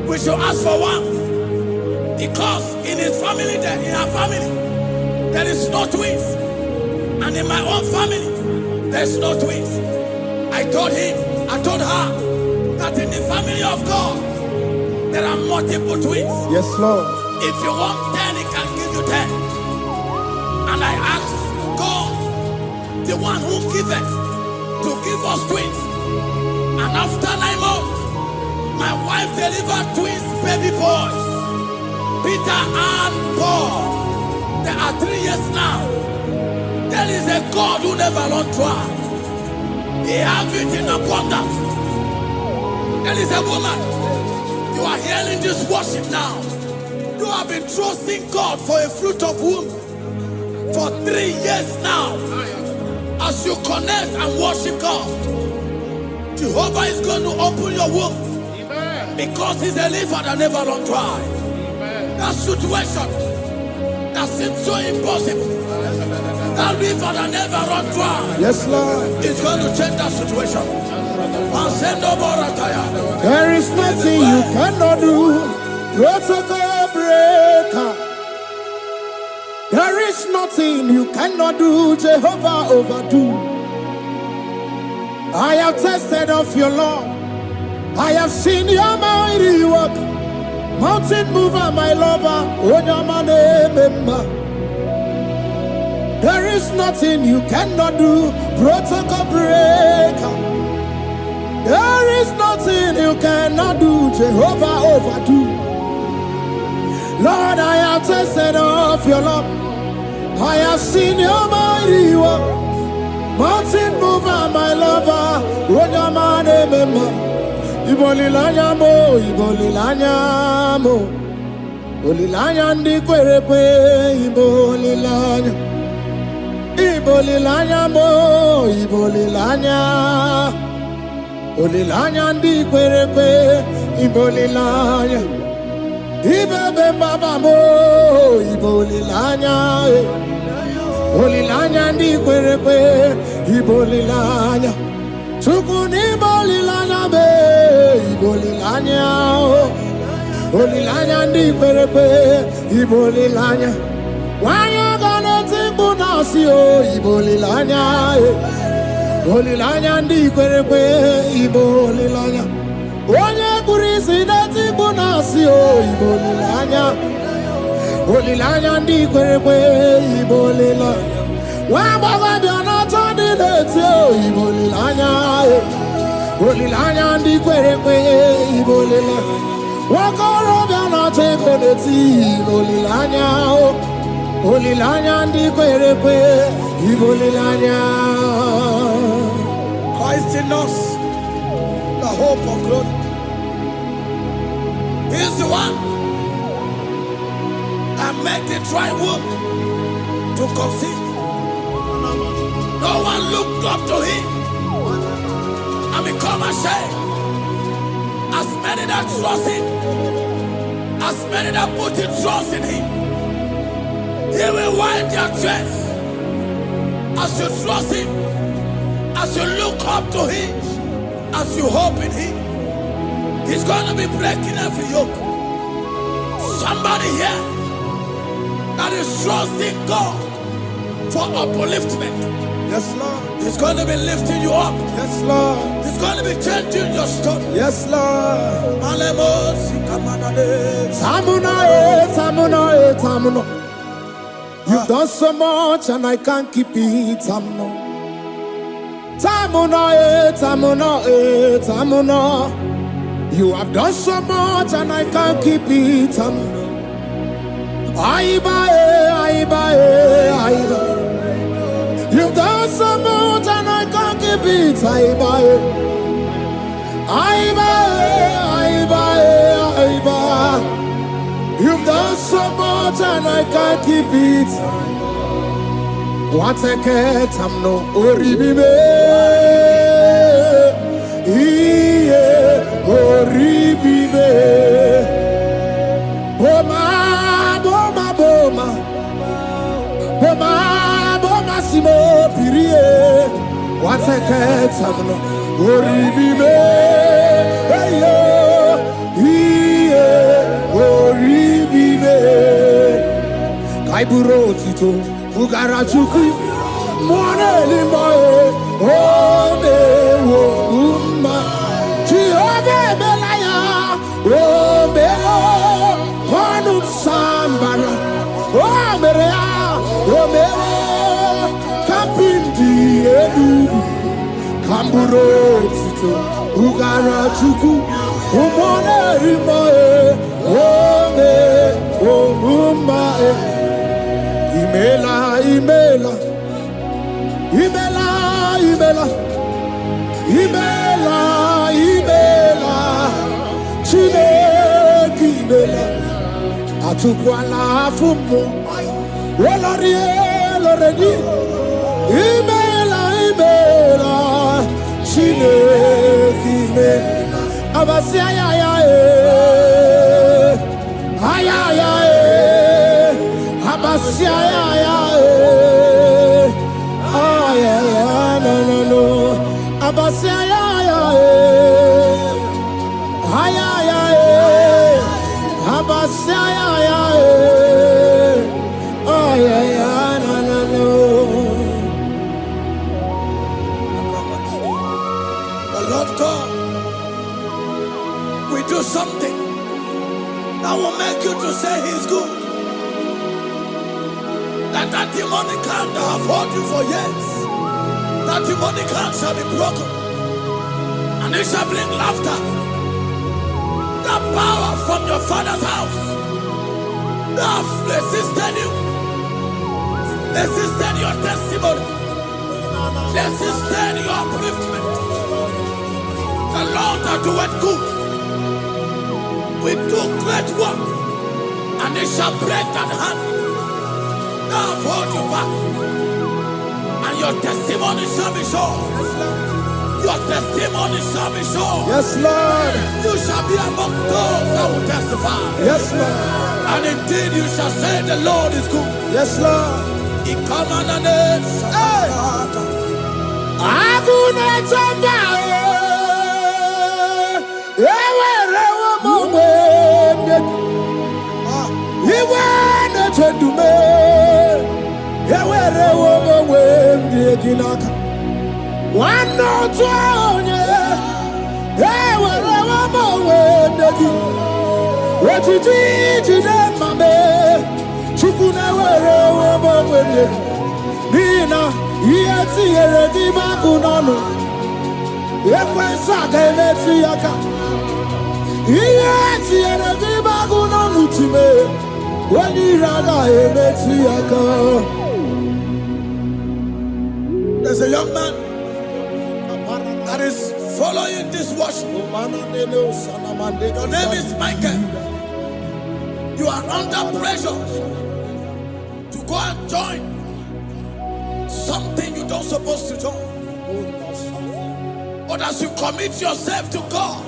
Speaker 1: we should ask for one, because in his family, in her family, there is no twins, and in my own family, there's no twins. I told her that in the family of God, there are multiple twins.
Speaker 2: Yes, Lord.
Speaker 1: If you want 10, He can give you 10. And I asked God, the one who giveth, to give us twins. And after 9 months, my wife delivered twins, baby boys, Peter and Paul. They are 3 years now. There is a God who never runs dry. He has it in abundance. There is a woman. You are hearing this worship now. You have been trusting God for a fruit of womb for 3 years now. As you connect and worship God, Jehovah is going to open your womb. Because He's a river that never runs dry. That situation that seems so impossible, that river that never runs dry,
Speaker 2: Yes, Lord.
Speaker 1: is going to change that situation.
Speaker 2: There is nothing you cannot do. Protocol breaker. There is nothing you cannot do. Jehovah overdo. I have tasted of your love. I have seen your mighty work. Mountain mover, my lover. There is nothing you cannot do. Protocol breaker. There is nothing you cannot do. Jehovah overdo. Lord, I have tasted of your love. I have seen your mighty work. Mountain mover, my lover. Ibolilanya mo, ibolilanya mo. Bolilanya ndi kwerekwe, ibolilanya. Ibolilanya mo, ibolilanya. Bolilanya ndi kwerekwe, ibolilanya. Ibebe baba mo, ibolilanya. Bolilanya ndi kwerekwe, ibolilanya. Chukuni bolilanya be, ibolilanya. Bolilanya ndi kwerekwe, ibolilanya. Wanya gana tibu nasi o, ibolilanya. Bolilanya ndi kwerekwe, ibolilanya. Wanya kurisi na tibu nasi o, ibolilanya. Bolilanya ndi kwerekwe, ibolilanya. Wabaga biana tandi leti o, ibolilanya. Bolilanya ndi kwerekwe, ibolilanya. Wakoro biana teko leti, ibolilanya. Bolilanya ndi kwerekwe, ibolilanya.
Speaker 1: Christ in us, the hope of glory. He is the one that made the dry womb to conceive. No one looked up to Him and become ashamed. As many that trust Him, as many that put in trust in Him, He will wipe their tears. As you trust Him, as you look up to Him, as you hope in Him, He's going to be breaking every yoke. Somebody here that is trusting God for upliftment.
Speaker 2: Yes, Lord.
Speaker 1: He's going to be lifting you up.
Speaker 2: Yes, Lord.
Speaker 1: He's going to be changing your story.
Speaker 2: Yes, Lord.
Speaker 1: Alemos,
Speaker 2: Tamuna, Tamuna, Tamuna. You You've done so much and I can't keep it. You have done so much and I can't keep it. You've done so much and I can't keep it. You've done so much and I can't keep it. What a cat, I'm no oribibe. Oribibe. Boma, boma, boma. Boma, boma, simo, pirie. What a cat, I'm no oribibe. Hey, yo. Kaiburo tito ugarachuku mwana limbae ode wo umma chiove belaya obeo panu sambara omerea omeo kapindi edu kamburo tito ugarachuku mwana limbae ode wo umma Imela, Imela, Imela, Imela, Imela, Imela, Chineke Imela, Atukwala Fumo, Wolorie, Loredi, Imela, Imela, Chineke Imela, Abasia, Ayaya, Abasia, no. Abasia, Abasia, no.
Speaker 1: The Lord God will do something that will make you to say He's good. That demonic hand that have held you for years, that demonic hand shall be broken, and it shall bring laughter. That power from your father's house that have resisted you, resisted your testimony, resisted your upliftment. The Lord that doeth good will do great work, and it shall break that hand. Now hold you back, and your testimony shall be shown. Your testimony shall be shown.
Speaker 2: Yes, Lord.
Speaker 1: You shall be among those that will testify.
Speaker 2: Yes, Lord.
Speaker 1: And indeed you shall say the Lord is good.
Speaker 2: Yes, Lord.
Speaker 1: He come on the name.
Speaker 2: One no twenty, what you did, Mame, Chukuna, Nina, Yeti, Bakunano, Yakwasaka, Yaka, Yeti, Bakunano, Time, when you rada, Yaka.
Speaker 1: There's a young man that is following this worship. Your name is Michael. You are under pressure to go and join something you don't supposed to join. But as you commit yourself to God,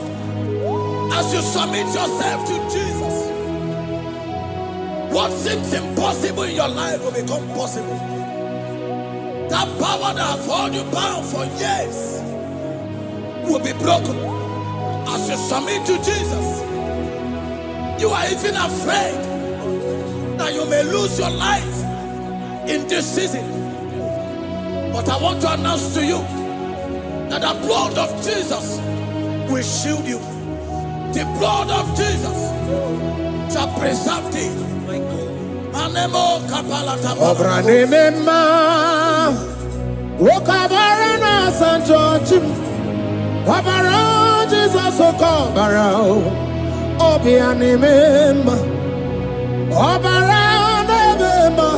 Speaker 1: as you submit yourself to Jesus, what seems impossible in your life will become possible. That power that has held you bound for years will be broken as you submit to Jesus. You are even afraid that you may lose your life in this season. But I want to announce to you that the blood of Jesus will shield you. The blood of Jesus shall preserve thee. Manemo kapala
Speaker 2: Obra
Speaker 1: tapala.
Speaker 2: nemema. Wokabara na San George. Wabara Jesus okobara. Obia nemema. Obara nemema.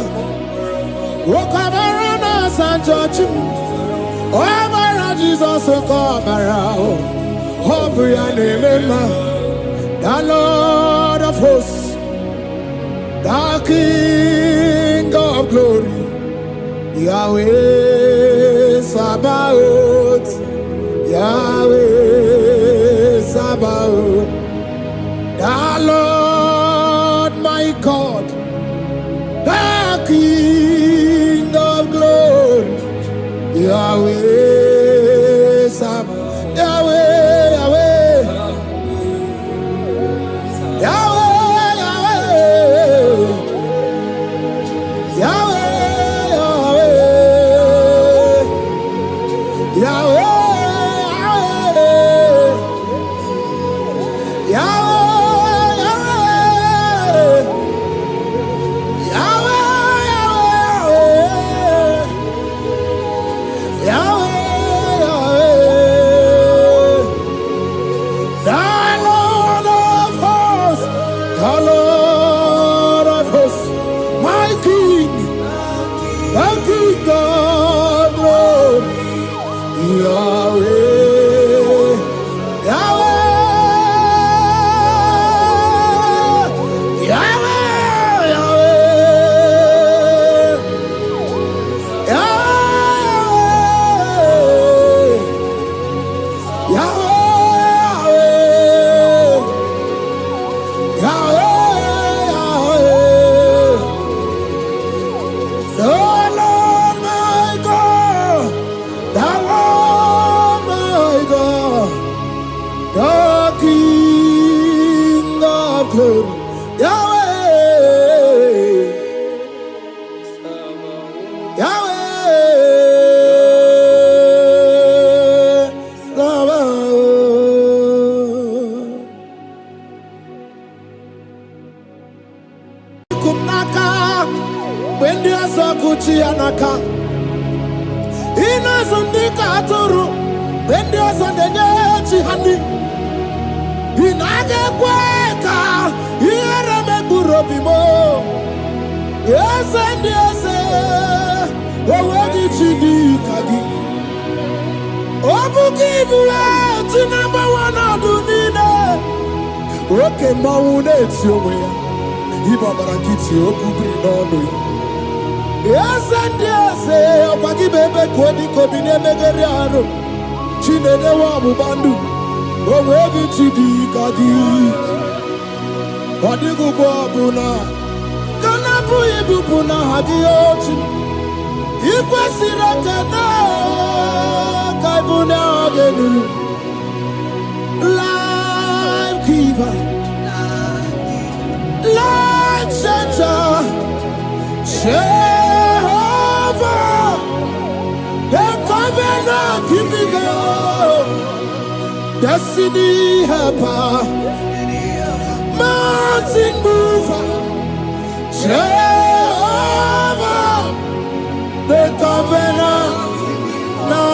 Speaker 2: Wokabara na San George. Wabara Jesus okobara. Obia nemema. The Lord of hosts, the King of glory, Yahweh Sabaoth, Yahweh Sabaoth, the Lord my God, the King of glory, Yahweh Sabaoth, Yahweh, Yahweh, life giver, life changer, Jehovah, the covenant keeping God, destiny helper, mountain mover, Jehovah, the covenant. Na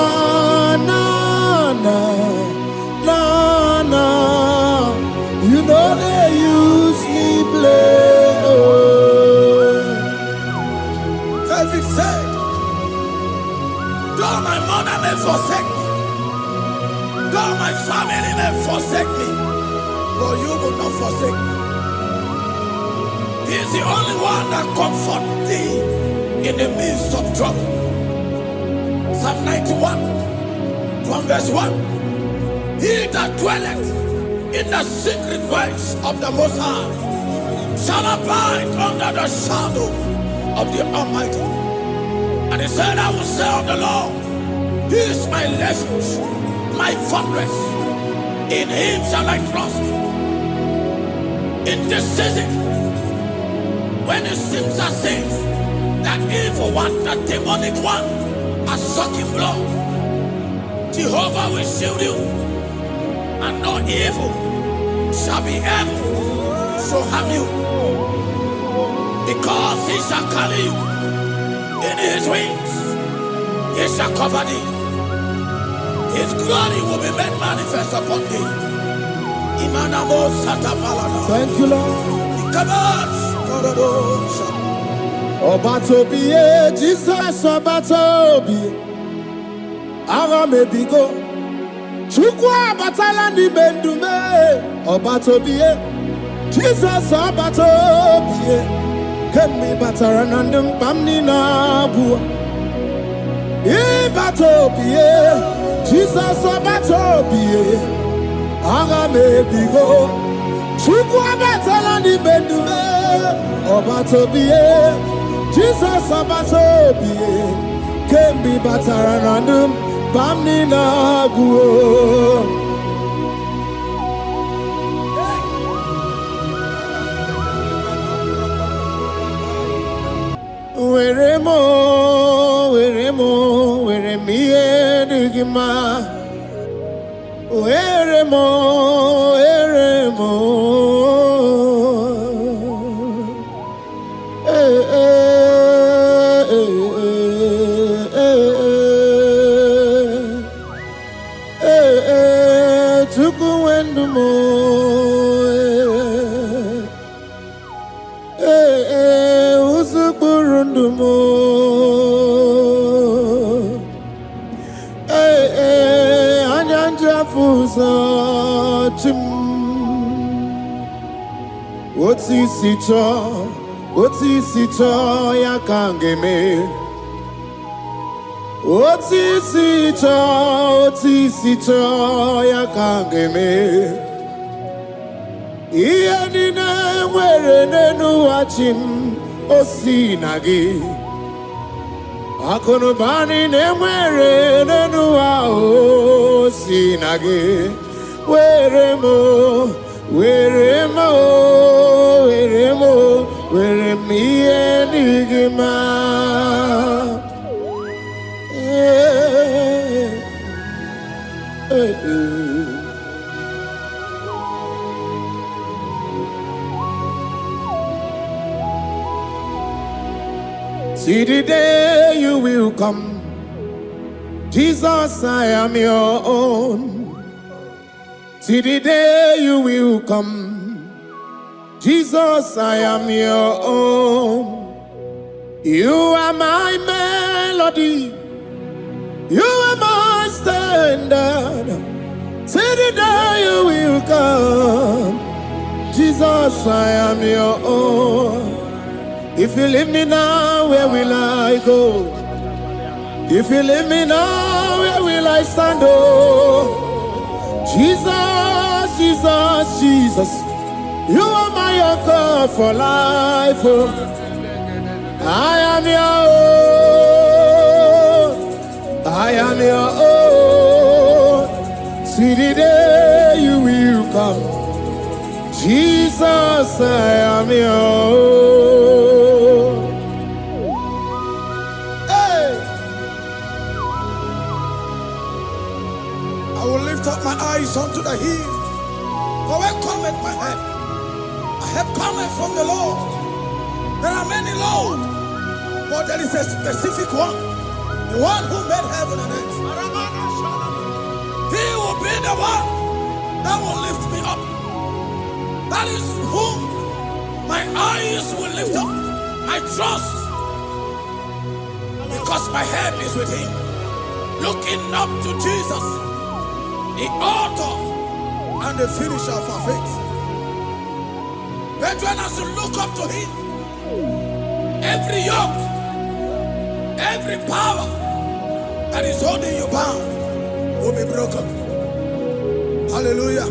Speaker 2: na na na na, you know they use me play.
Speaker 1: David said, though my mother may forsake me, though my family may forsake me, but you will not forsake me. He is the only one that comforts thee in the midst of trouble. Psalm 91, from verse 1. He that dwelleth in the secret place of the Most High shall abide under the shadow of the Almighty. And he said, I will say of the Lord, He is my refuge, my fortress. In Him shall I trust. In this season, when it seems as if that evil one, that demonic one, are sucking blood, Jehovah will shield you, and no evil shall be able to harm you. Because he shall carry you in his wings, he shall cover thee. His glory will be made manifest upon thee.
Speaker 2: Thank you, Lord. Obatobiye, Jesus Obatobiye. Ara mebigo. Chukwa batala ni mendume. Obatobiye, Jesus Obatobiye. Kemi bataranandum bamni nabu. Ibatobiye, Jesus Obatobiye. Ara mebigo. Chukwa batala ni mendume. Obatobiye, Jesus Obatobiye. Kemi bataranandum bamni nabu. Where me digima. Where mo. Tukuendumo. Usukurundumo. Anyanja fusa chim. Oti sito ya kangeme. Oti sito ya kangeme. Iya nina mwere nenu wachim osinagi. Akono bani ne mwere nenu wa osinagi. Were me enigma. See the day you will come, Jesus, I am your own. See the day you will come, Jesus, I am your own. You are my melody, you are my standard. See the day you will come, Jesus, I am your own. If you leave me now, where will I go? If you leave me now, where will I stand? Oh, Jesus, Jesus, Jesus, you are my anchor for life. Oh, I am your own. I am your own. See the day you will come, Jesus, I am your own.
Speaker 1: I will lift up my eyes unto the hill, for where cometh my help? I have cometh from the Lord. There are many Lord, but there is a specific one, the one who made heaven and earth. He will be the one that will lift me up. That is whom my eyes will lift up. I trust, because my help is with him. Looking up to Jesus, the author and the finisher of our faith. Brethren, as you look up to him, every yoke, every power that is holding you bound will be broken. Hallelujah.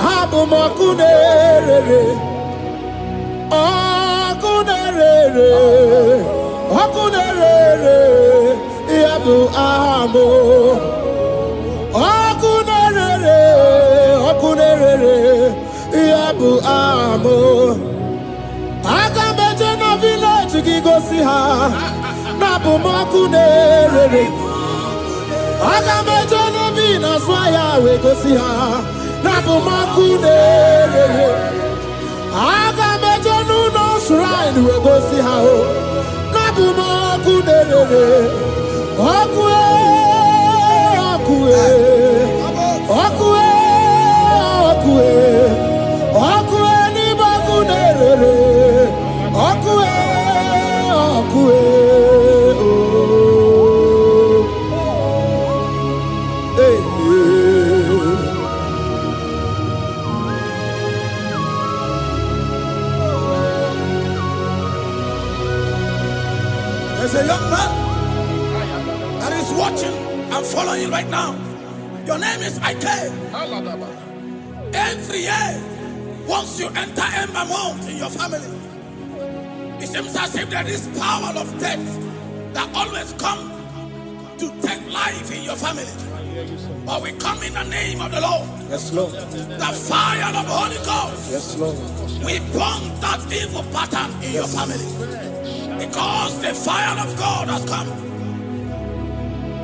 Speaker 2: Abu makunere, akunere, yabu amo, akunere, yabu amo. ha na bụ m ọkụ na-erere. Aga m eje n'obi n'azụ ahịa wee gosi ha na bụ m ọkụ na-erere. Aga m eje n'ụlọ shrine wee gosi ha na bụ m ọkụ na-erere. Ọkụ ọkụ ọkụ ọkụ ọkụ n'ime ọkụ na-erere. Ọkụ ọkụ
Speaker 1: There's a young man that is watching and following right now. Your name is Ike. Every year, once you enter Ember Mount in your family, it seems as if there is power of death that always come to take life in your family. But we come in the name of the Lord.
Speaker 2: Yes, Lord.
Speaker 1: The fire of the Holy Ghost.
Speaker 2: Yes, Lord.
Speaker 1: We burn that evil pattern in your family. Because the fire of God has come.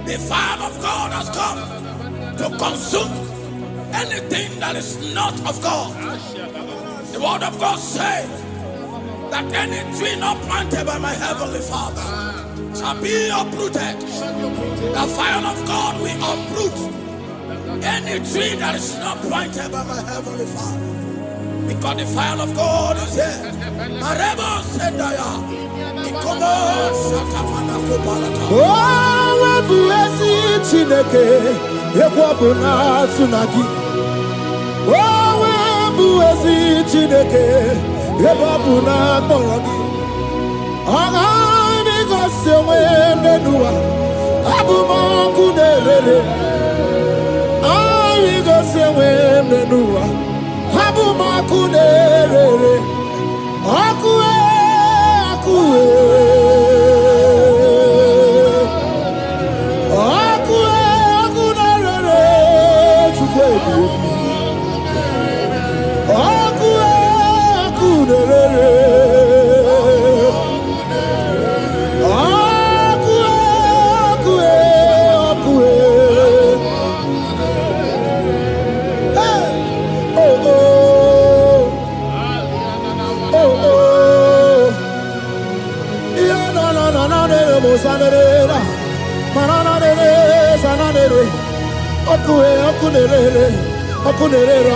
Speaker 1: The fire of God has come to consume anything that is not of God. The word of God says that any tree not planted by my heavenly Father shall be uprooted. The fire of God will uproot any tree that is not planted by my heavenly Father. Because the fire of God is here. Marebo Sendaya.
Speaker 2: Oh, bụ ezi Chineke ekwu na tsunami. Oh, bụ ezi Chineke ekwu na kpọrọ gị. Ọ ga-eme gosi onwe n'ụwa. Abụ m ọkụ na-erere. Ọ ga-egosi onwe n'ụwa. Abụ m ọkụ na-erere. Ọkụ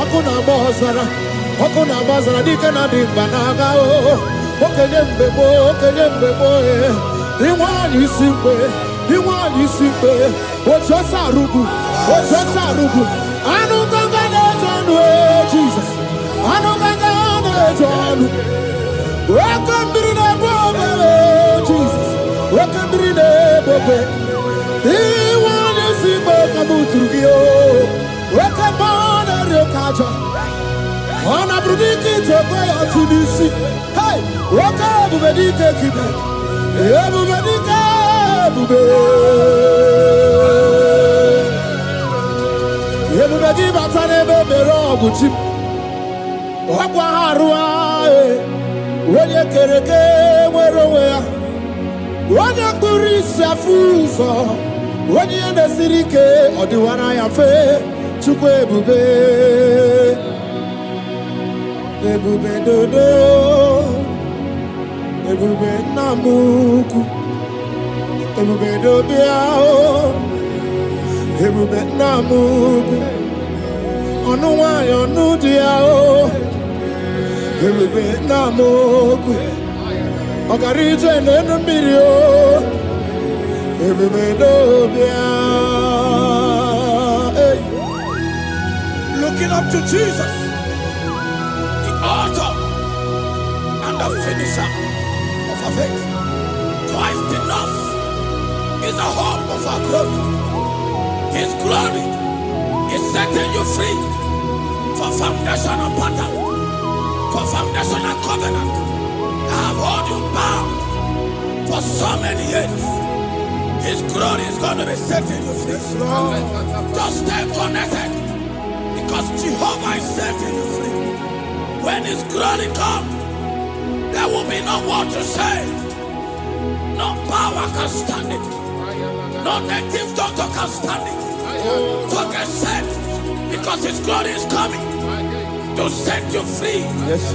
Speaker 2: ọkụ na-agba ọzara. Ọkụ na-agba ọzara dike na dị mkpa na-aga. Okenye mgbe gboo, okenye mgbe gboo. Inwe anyị isi mgbe, inwe anyị isi mgbe. Otu ọsọ arụgụ, otu ọsọ arụgụ. Anụ nganga na-eje ọnụ Jizọs. Anụ nganga na-eje ọnụ. Oke mmiri na-egbu obere Jizọs. Oke mmiri na-egbu obere. Inwe anyị isi mgbe ka m tụrụ gị oke mmụọ na-eri oke aja. Ọ na-abụrụ dike ite okwe ya otu n'isi. Oke ebube dike kibe. Ebube dike ebube. Ebube gị bata n'ebe mere ọgụ chi m. Ọkwa ha arụa onye kere eke nwere onwe ya. Onye kpụrụ isi afụ ụzọ. Onye ihe na-esiri ike ọ dịwara ya mfe. Chukwu ebube. Ebube dodo. Ebube nna m ukwu. Ebube dobịa. Ebube nna m ukwu. Ọnụ nwanyị ọnụ dị ya. Ebube nna m ukwu. Ọ gara ije n'elu mmiri. Ebube dobịa.
Speaker 1: Looking up to Jesus, the author and the finisher of our faith. Christ in us is the hope of our glory. His glory is setting you free for foundational pattern, for foundational covenant. I have held you bound for so many years. His glory is going to be setting you free. Just stay connected. Because Jehovah is setting you free. When His glory comes, there will be no word to say. No power can stand it. No native doctor can stand it. So get set, because His glory is coming to set you free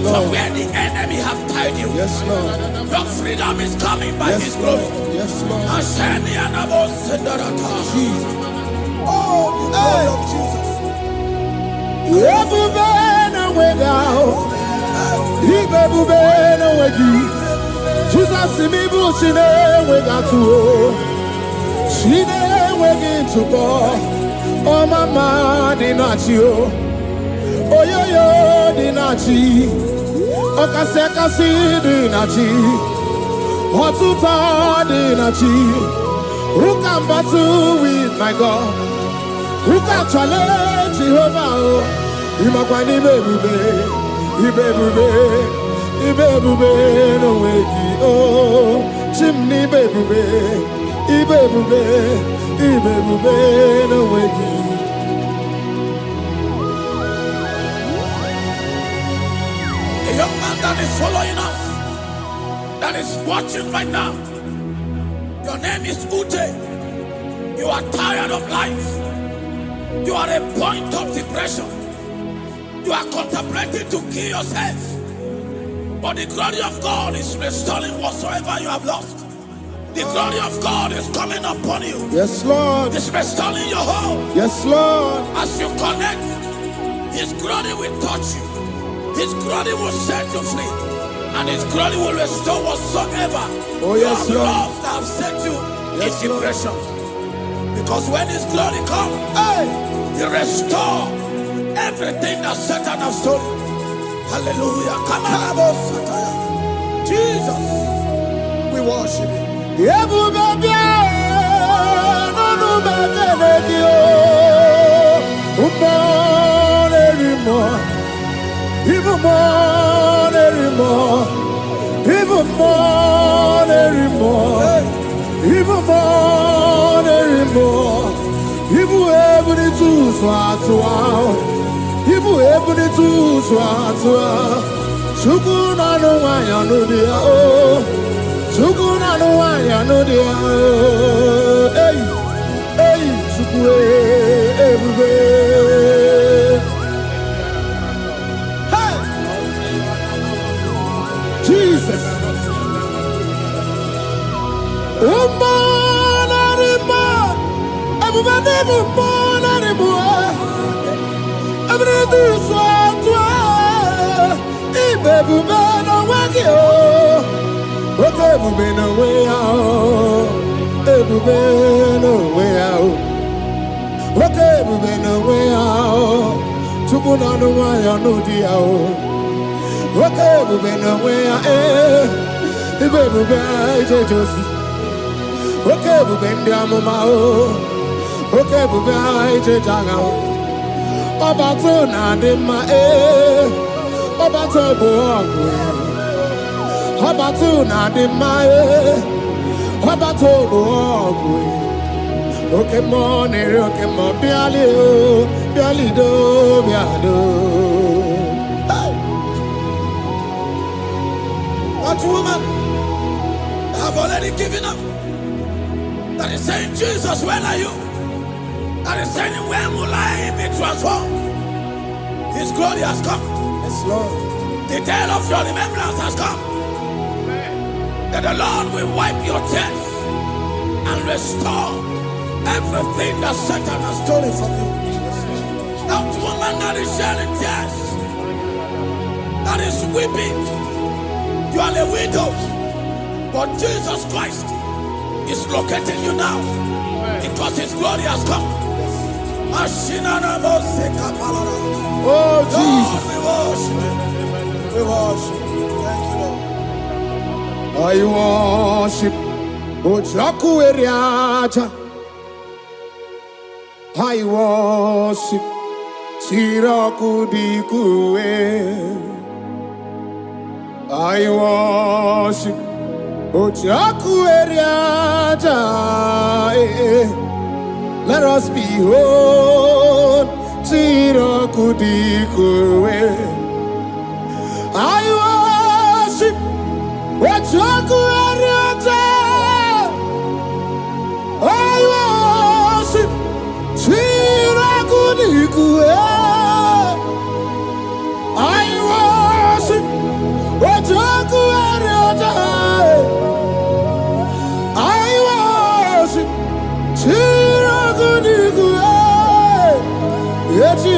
Speaker 1: from where the enemy have tied you.
Speaker 2: Yes, Lord.
Speaker 1: Your freedom is coming by His glory.
Speaker 2: Yes, Lord.
Speaker 1: Jesus. Oh, the glory of Jesus.
Speaker 2: Jesus, me bushine we got to. She never to go. Oh, mama, dinachi. Oh, yo, dinachi. Oh, kasi, dinachi. Hotuta, dinachi. Who can battle with my God? Who can challenge Jehovah? Imakwani baby, Ibebube no wegi oh chimney bebube Ibebube no wegi.
Speaker 1: A young man that is following us, that is watching right now. Your name is Ute. You are tired of life. You are a point of depression. You are contemplating to kill yourself. But the glory of God is restoring whatsoever you have lost. The glory of God is coming upon you.
Speaker 2: Yes, Lord.
Speaker 1: It's restoring your home.
Speaker 2: Yes, Lord.
Speaker 1: As you connect, His glory will touch you. His glory will set you free. And His glory will restore whatsoever
Speaker 2: you
Speaker 1: have
Speaker 2: Lord.
Speaker 1: lost that have set you in depression. Because when His glory comes, He restores everything that Satan has stolen. Hallelujah. Come on, Jesus, we worship You.
Speaker 2: Even able to swat. Sukuna no wanya no dia oh. Sukuna no wanya no dia oh. Hey, sukue everywhere. Hey, Jesus. Everybody swat. Ibebube no wagi oh. Ebube no way out. Ebube no way out. Ebube no way out. Tukuna no waya no dia oh. Ebube no way out. Ibebube jejosi. Ebube ndiamuma oh. Ebube jejaga oh. Obato na dema Obato boagwe Obato na dema Obato boagwe Okay mo nere okay mo biali o biali do biado.
Speaker 1: That woman have already given up. That is saying, Jesus, where are you? That is saying, when will I be transformed? His glory has come.
Speaker 2: Yes, Lord.
Speaker 1: The day of your remembrance has come. That the Lord will wipe your tears and restore everything that Satan has stolen from you. That woman that is shedding tears, that is weeping, you are a widow, but Jesus Christ is locating you now because His glory has come.
Speaker 2: Oh, Jesus.
Speaker 1: We worship. Thank you, Lord.
Speaker 2: I worship Ojaku Eriaja. I worship Siraku Dikue. I worship Ojaku Eriaja. Let us behold Siraku Dikue. I worship Ojaku Eriaja.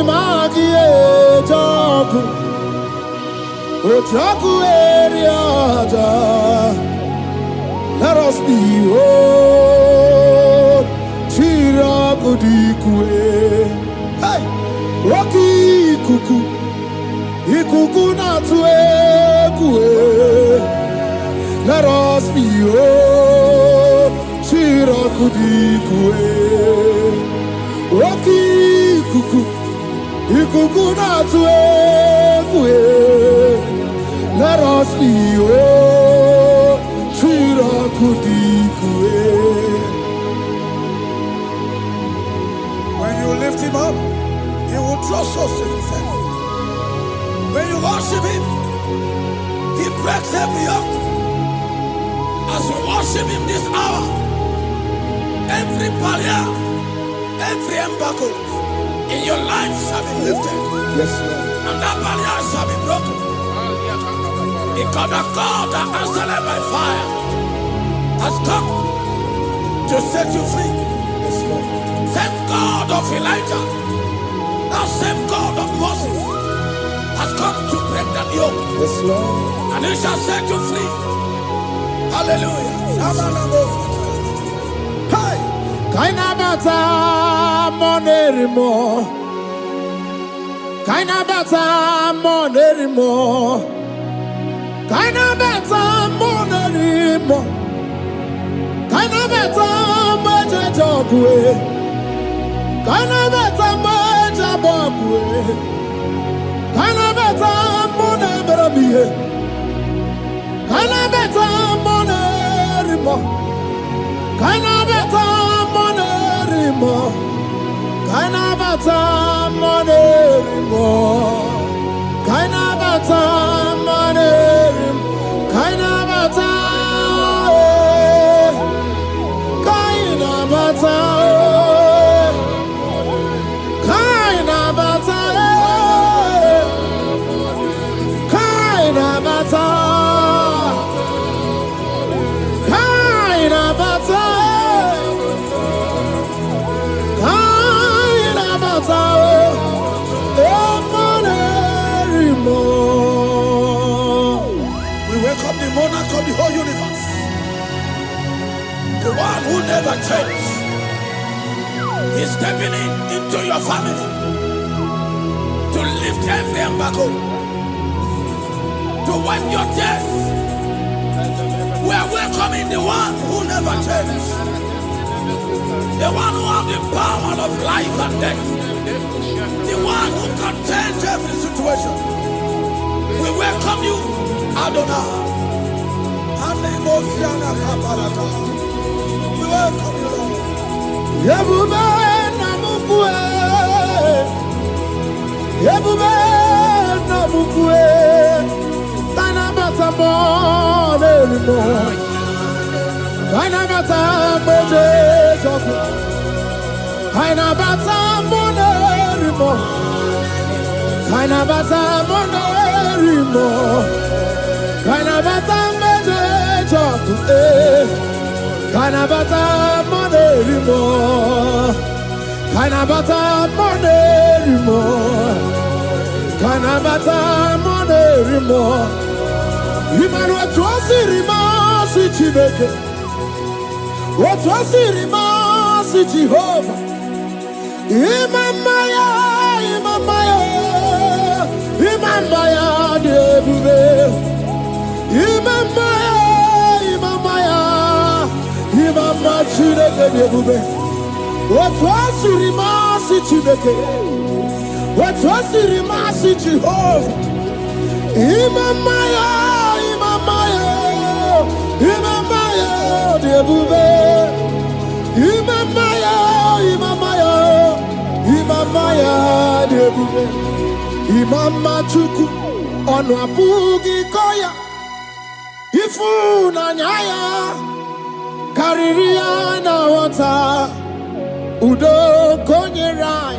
Speaker 2: magi ejoku ojoku eriaja. Let us be whole. Chirakudikwe. Hey, Rocky kuku, ikuku na tuekwe. Let us be whole. Chirakudikwe. Rocky kuku, ikuku na tuekwe. Let us be whole. Chirakudikwe.
Speaker 1: When you lift him up, he will draw souls to himself. When you worship him, he breaks every yoke. As you worship him this hour, every barrier, every embargo in your life shall be lifted.
Speaker 2: Yes, Lord.
Speaker 1: And that barrier shall be broken. Because the God that answered by fire has come to set you free.
Speaker 2: Yes, Lord.
Speaker 1: Same God of Elijah, that same God of Moses, has come to break that yoke.
Speaker 2: Yes, Lord.
Speaker 1: And he shall set you free. Hallelujah.
Speaker 2: Hey! Kainabata monerimo. Kainabata monerimo. Kainabata monerimo. Kainabata mojejogwe. Kainabata mojabogwe. Kainabata moneberabie. Kainabata monerimo. Kainabata monerimo. Kainabata monerimo. Kainabata monerimo. Kainabata. Kainabata. Kainabata. Kainabata. Kainabata. Kainabata.
Speaker 1: We welcome the monarch of the whole universe, the one who never changed. He's stepping into your family to lift every embargo, to wipe your tears. We are welcoming the one who never changed, the one who has the power of life and death, the one who can change every situation. We welcome you, Adonai. We welcome you, Lord.
Speaker 2: Yebube namukwe. Yebube namukwe. Kainabata monerimo. Kainabata mojejoku. Kainabata monerimo. Kainabata monerimo. Kainabata mojejoku. Kainabata monerimo. Kainabata monerimo. Kainabata monerimo. Imanu atwasirima si Chineke. Atwasirima si Jehovah. Imamaya, imamaya, imamaya debube. Imamaya, imamaya, imamaya Chineke debube. Atwasirima si Chineke. Atwasirima si Jehovah. Imamaya, imamaya, imamaya debube. Imamaya, imamaya, imamaya debube. Imama chuku onu abugi koya. Ifu na nyaya kariria na wata. Udo konye rai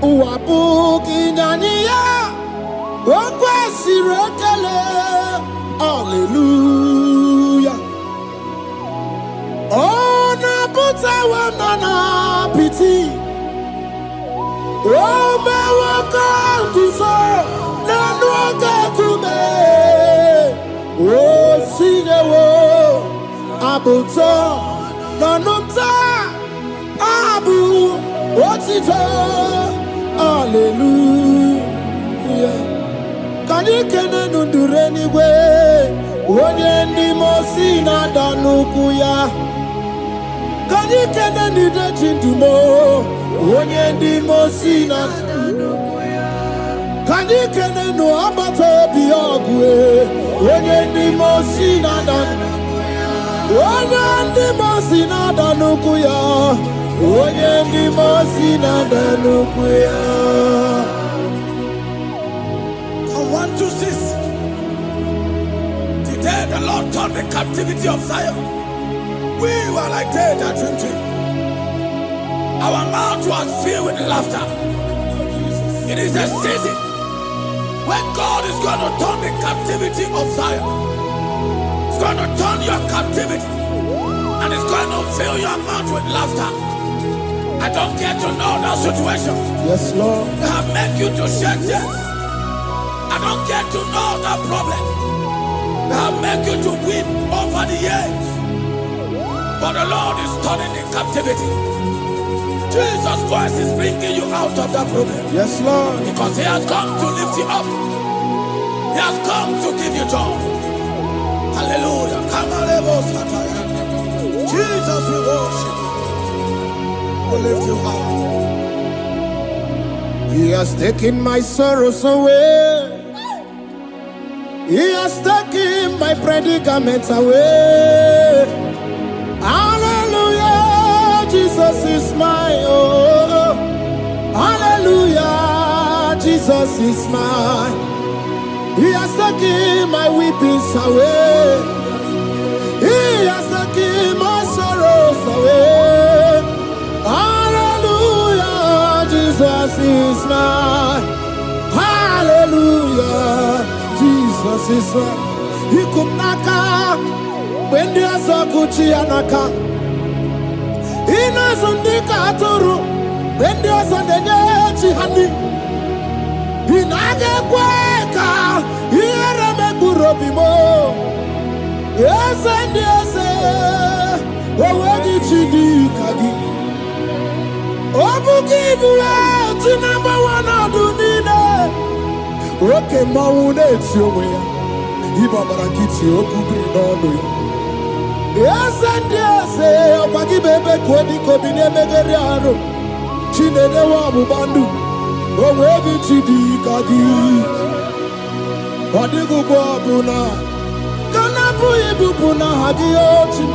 Speaker 2: uabugi nyaniya. Okwesi rekele. Hallelujah. Ona puta wana na piti. Oma waka kuso na waka kume o sinewo abuto na numta abu otito hallelujah kani kene nundure niwe onye ndi mosi na danuku ya kani kene nide chindumo onye ndi mosi na kani kene no abato bi ogwe onye ndi mosi na danuku onye ndi mosi na danuku ya onye ndi mosi na danuku ya.
Speaker 1: From 1 to 6. Today the Lord turned the captivity of Zion. We were like dead that dream. Our mouth was filled with laughter. It is a season when God is going to turn the captivity of Zion. He's going to turn your captivity and it's going to fill your mouth with laughter. I don't get to know that situation.
Speaker 2: Yes, Lord.
Speaker 1: That make you to shed tears. I don't get to know that problem. That make you to weep over the years. But the Lord is turning the captivity. Jesus Christ is bringing you out of that problem.
Speaker 2: Yes, Lord.
Speaker 1: Because He has come to lift you up. He has come to give you joy. Hallelujah. Jesus, we worship you. We lift you high.
Speaker 2: He has taken my sorrows away. He has taken my predicaments away. Hallelujah, Jesus is my oh. Hallelujah, Jesus is mine. He has taken my weepings away. He has taken my sorrows away. Hallelujah, Jesus is mine. Hallelujah, Jesus is mine. He could knock out when there's a Gucci anaka. He knows on the Katuru when there's a Nechi honey. He naga kweka. He had a Megurobimo. Yes, and yes, oh, where did you do, Kagi? Oh, give you out to number one of the dinner. Okay, Maune, it's your way. Ibabara Kitty, Okubri, no. Yes, and yes, oh, Pagi Bebe, Kodi, Kobine, Megariano. Chine, the Wabu Bandu. Oh, where did you do, Kagi? What did you go, Abuna? Kanabu ibupuna hadiochi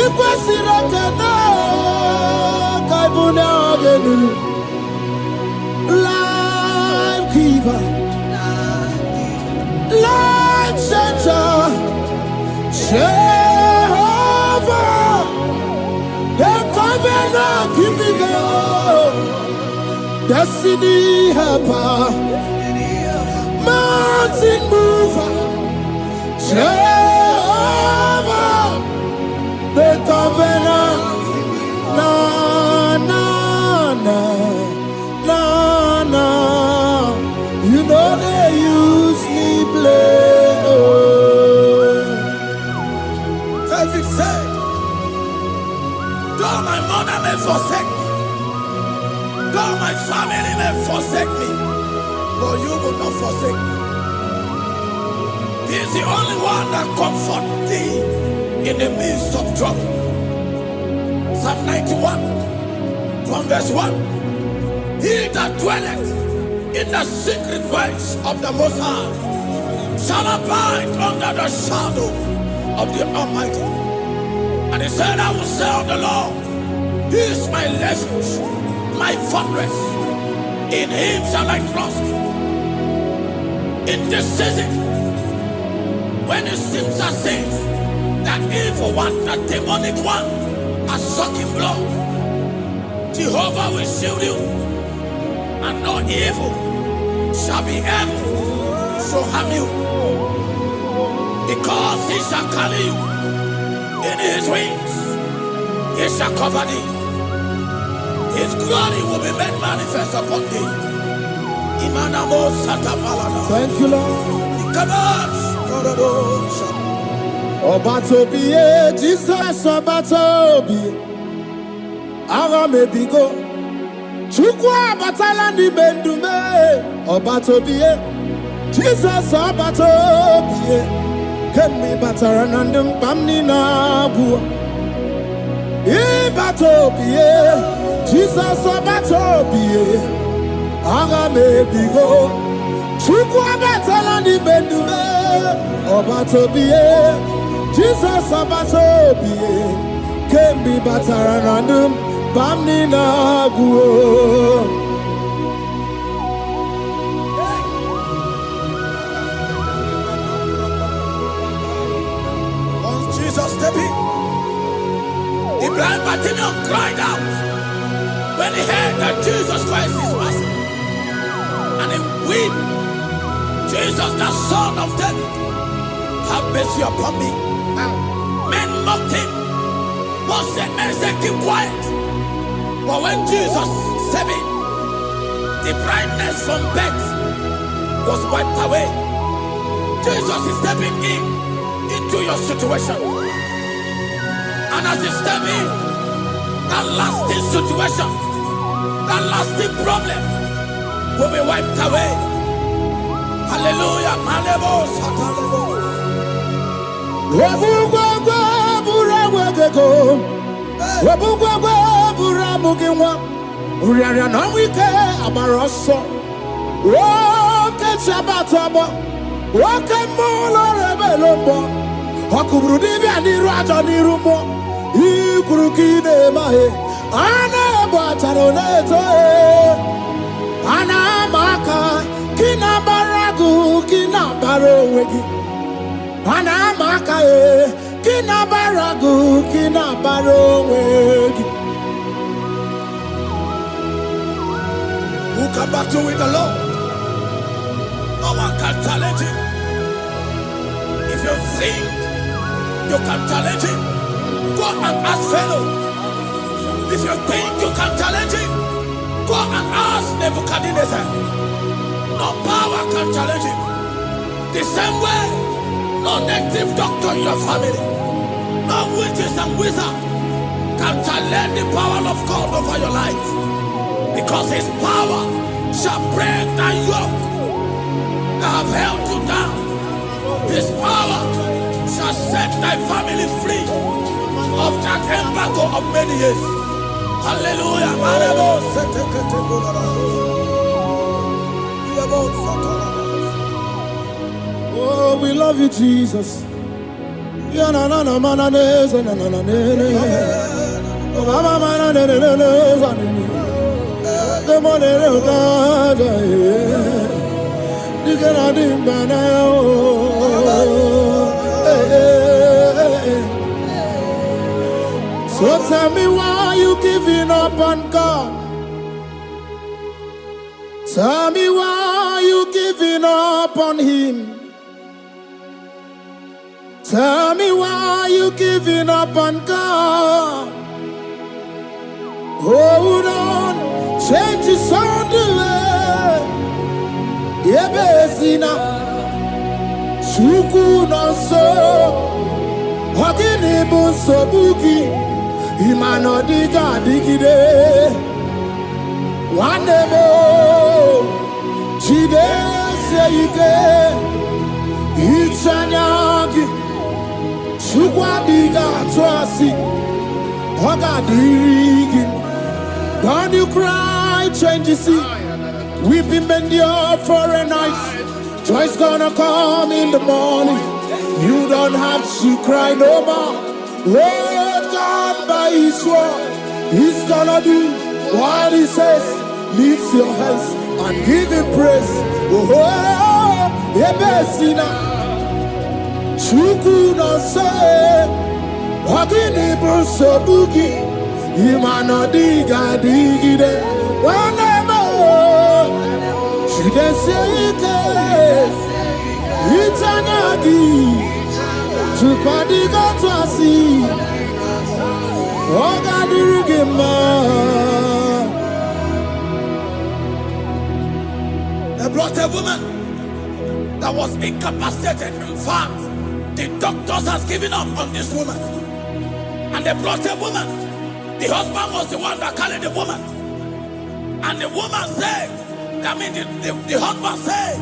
Speaker 2: ikwesira kana kaibuna agenu life giver life changer Jehovah the covenant keeping God destiny helper mountain mover Jehovah, the covenant, na na na na na. You know they use me play. Oh.
Speaker 1: David said, though my mother may forsake me, though my family may forsake me, but you will not forsake me. He is the only one that comforts thee in the midst of trouble. Psalm 91, from verse 1. He that dwelleth in the secret place of the Most High shall abide under the shadow of the Almighty. And he said, I will say of the Lord, He is my refuge, my fortress. In Him shall I trust. In this season, when it seems as if that evil one, that demonic one, are sucking blood, Jehovah will shield you, and no evil shall be able to harm you, because He shall carry you in His wings. He shall cover thee. His glory will be made manifest upon thee.
Speaker 2: Thank you, Lord. Obatobiye, Jesus Obatobiye. Ara mebigo. Chukwa batala ni mendume. Obatobiye, Jesus Obatobiye. Kemi batara nandum pamni na bua. Ibatobiye, Jesus Obatobiye. Ara mebigo. Chukwa batala ni mendume. Obatobiye, Jesus Obatobiye. Kemi batara nandum pamni na bua.
Speaker 1: Jesus stepped in. The blind Bartimaeus cried out when he heard that Jesus Christ is passing. And he wept, Jesus, the Son of David, have mercy upon me. Men mocked him. Men said, keep quiet. But when Jesus stepped in, the blindness from birth was wiped away. Jesus is stepping into your situation. And as he step in, that lasting situation, that lasting problem will be wiped away. Hallelujah.
Speaker 2: Anamaka kinabaragu kinabarowegi. Anamaka kinabaragu kinabarowegi.
Speaker 1: Who can battle with the Lord? No one can challenge him. If you think you can challenge him, go and ask fellow. If you think you can challenge him, go and ask Nebuchadnezzar. No power can challenge him. The same way, no native doctor in your family, no witches and wizards can challenge the power of God over your life. Because his power shall break the yoke that have held you down. His power shall set thy family free of that embargo of many years. Hallelujah.
Speaker 2: Oh, we love you, Jesus. So tell me why you giving up on God. Tell me why you giving up on him. Tell me why you giving up on God. Hold on, change is on the way. Yebezina, Chuku no so, Hogini bunso buki, Imano diga digide. One demo, Chide seike, Ichanyagi, Chukwa diga twasi, Hoga digi. Don't you cry, change you see. Weeping endure for a night. Joy's gonna come in the morning. You don't have to cry no more. Lord God by his word, he's gonna do what he says. Lift your hands and give him praise. Oh, Ebesina Chuku no say Wagini Bruso Bugi Imano diga digide Wanemo Shide seite Itanagi Chukadiga twasi Oga dirigima
Speaker 1: a woman that was incapacitated. In fact, the doctors has given up on this woman. And they brought a woman. The husband was the one that carried the woman. And the woman said, the husband said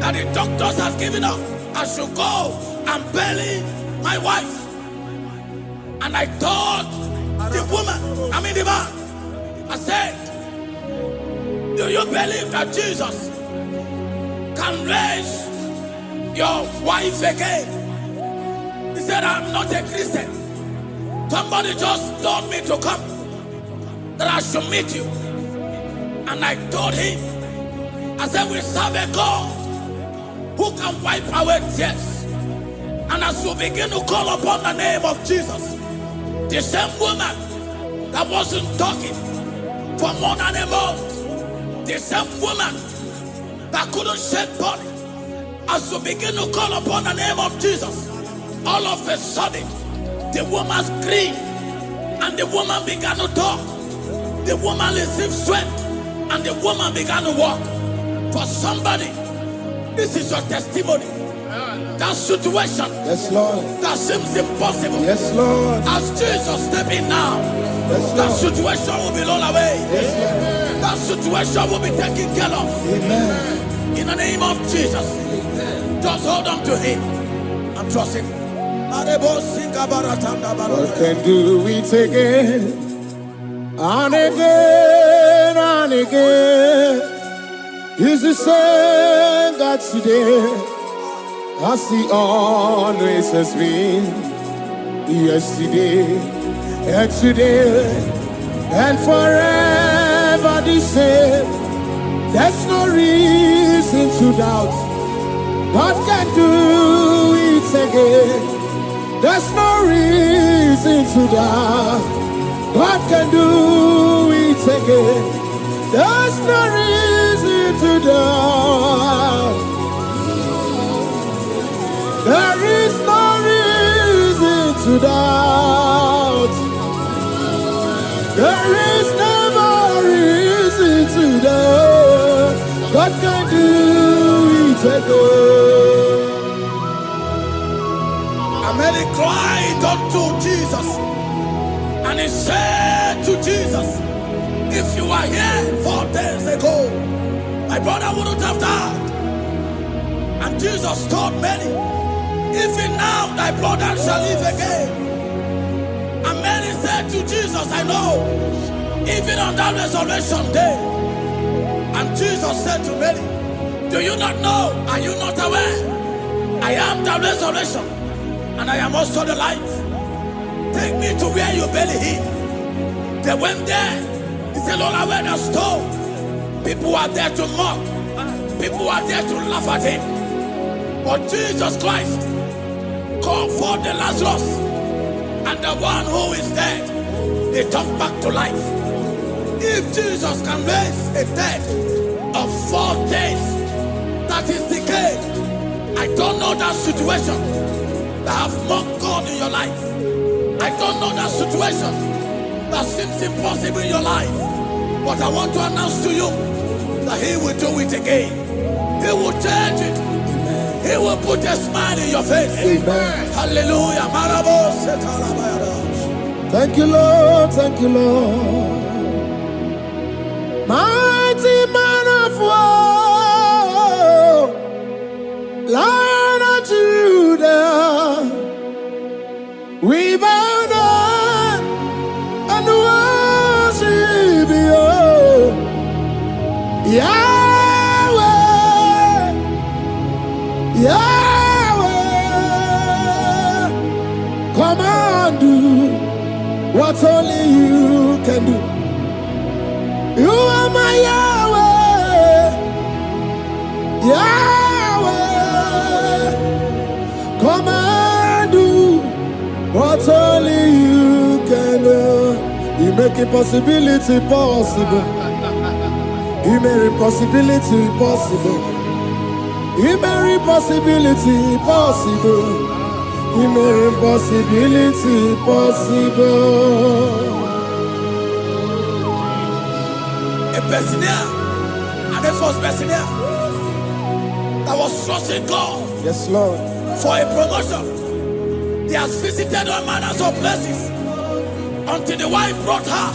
Speaker 1: that the doctors has given up. I should go and bury my wife. And I told the woman, the man, I said, do you believe that Jesus can raise your wife again? He said, I'm not a Christian. Somebody just told me to come, that I should meet you. And I told him, I said, we serve a God who can wipe away tears. And as we begin to call upon the name of Jesus, the same woman that wasn't talking for more than a month, the same woman that couldn't shed body, as we begin to call upon the name of Jesus, all of a sudden, the woman screamed and the woman began to talk. The woman received strength and the woman began to walk. For somebody, this is your testimony. That situation,
Speaker 2: yes, Lord,
Speaker 1: that seems impossible,
Speaker 2: yes, Lord,
Speaker 1: as Jesus step in now,
Speaker 2: yes,
Speaker 1: that situation will be rolled away.
Speaker 2: Yes, Lord.
Speaker 1: That situation will be taken care of.
Speaker 2: Amen.
Speaker 1: In the name of Jesus. Amen. Just hold on to him and trust him.
Speaker 2: What can do it again and again and again? Is the same God today as he always has been, yesterday and today and forever the same. There's no reason to doubt God can do it again. There's no reason to doubt God can do it again. There's no reason to doubt. There is no reason to doubt. There is never reason to doubt. God can do it again.
Speaker 1: Mary cried unto Jesus, and he said to Jesus, if you were here 4 days ago, my brother wouldn't have died. And Jesus told Mary, even now thy brother shall live again. And Mary said to Jesus, I know, even on that resurrection day. And Jesus said to Mary, do you not know? Are you not aware? I am the resurrection, and I am also the life. Take me to where you bury him. They went there. He said, Lord, I went a stone. People are there to mock. People are there to laugh at him. But Jesus Christ called forth the Lazarus, and the one who is dead, they come back to life. If Jesus can raise a dead of 4 days that is decayed, I don't know that situation that have mocked God in your life. I don't know that situation that seems impossible in your life. But I want to announce to you that he will do it again. He will change it. He will put a smile in your face.
Speaker 2: Amen.
Speaker 1: Hallelujah.
Speaker 2: Thank you, Lord. Thank you, Lord. Mighty man of war, Lion of Judah, we bow down and worship you, Yahweh, Yahweh. Come and do what only you can do. You are my Yahweh, Yahweh. Come and do what only you can do. You make impossibility possible. You make impossibility possible. You make impossibility possible. You make impossibility possible.
Speaker 1: A Bessinia and a first Bessinia. that was trusting God
Speaker 2: Yes, Lord.
Speaker 1: for a promotion. He has visited all manners of places until the wife brought her.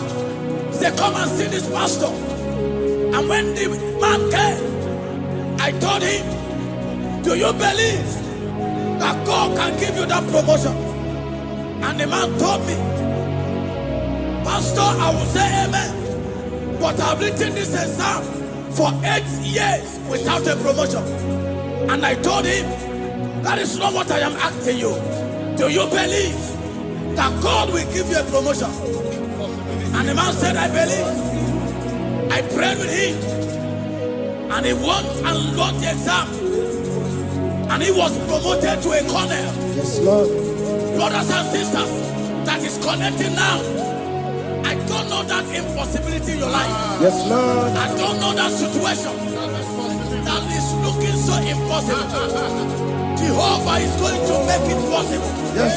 Speaker 1: He said, come and see this pastor. And when the man came, I told him, do you believe that God can give you that promotion? And the man told me, Pastor, I will say amen, but I've written this exam for 8 years without a promotion. And I told him, that is not what I am asking you. Do you believe that God will give you a promotion? And the man said, I believe. I prayed with him, and he won and lost the exam, and he was promoted to a colonel.
Speaker 2: Yes, Lord.
Speaker 1: Brothers and sisters, that is connecting now. I don't know that impossibility in your life.
Speaker 2: Yes, Lord.
Speaker 1: I don't know that situation that is looking so impossible. Jehovah is going to make it possible.
Speaker 2: Yes.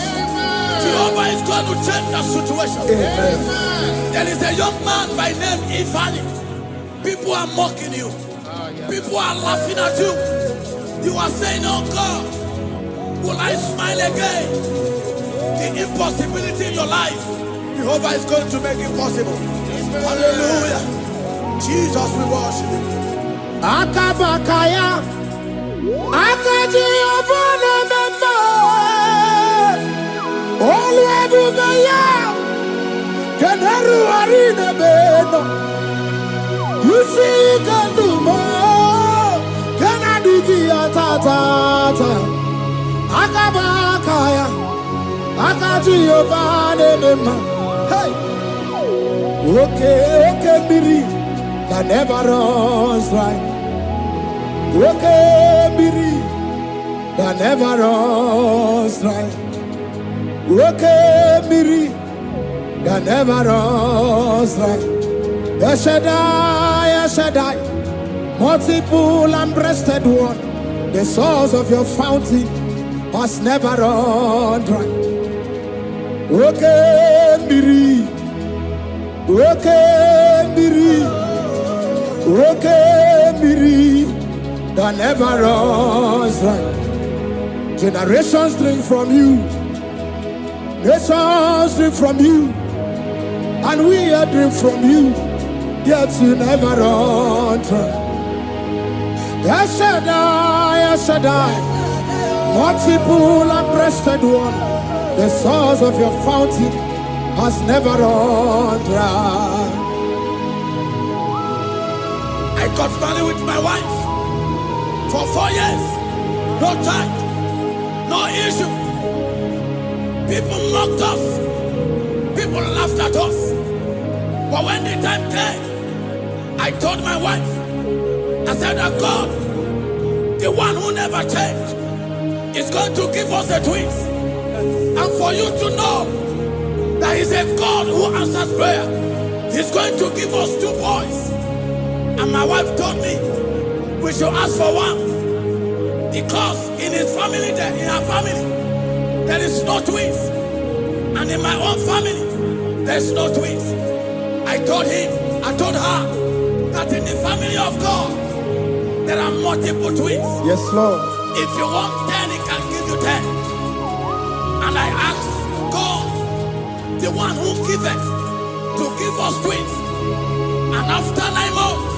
Speaker 1: Jehovah is going to change that situation.
Speaker 2: Amen.
Speaker 1: There is a young man by name Ifani. People are mocking you. People are laughing at you. You are saying, oh God, will I smile again? The impossibility in your life, Jehovah is going to make it possible. Hallelujah. Jesus, we worship you.
Speaker 2: Akabakaya. Akaji Obana Memo. Olwebubeya. Kenaru Arina Beno. You see Kandumo. Kanadigi Atata. Akabakaya. Akaji Obana Memo. Hey. Okay, Biri. That never runs dry. Okay, Biri, that never runs dry. Okay, Biri, that never runs dry. Shaddai, multiple and breasted one, the source of your fountain has never run dry. Okay, Biri, okay, Biri, okay, Biri. That never runs dry. Generations drink from you. Nations drink from you. And we are drink from you. Yet you never run dry. Shaddai, multiple and breasted one, the source of your fountain has never run dry.
Speaker 1: I got married with my wife for 4 years, no child, no issue. People mocked us, people laughed at us. But when the time came, I told my wife, I said that God, the one who never changed, is going to give us the twins. And for you to know that He's a God who answers prayer, He's going to give us 2 boys. And my wife told me, we should ask for one, because in her family, there is no twins, and in my own family, there's no twins. I told her that in the family of God, there are multiple twins.
Speaker 2: Yes, Lord.
Speaker 1: If you want 10, He can give you 10. And I asked God, the one who giveth, to give us twins. And after 9 months,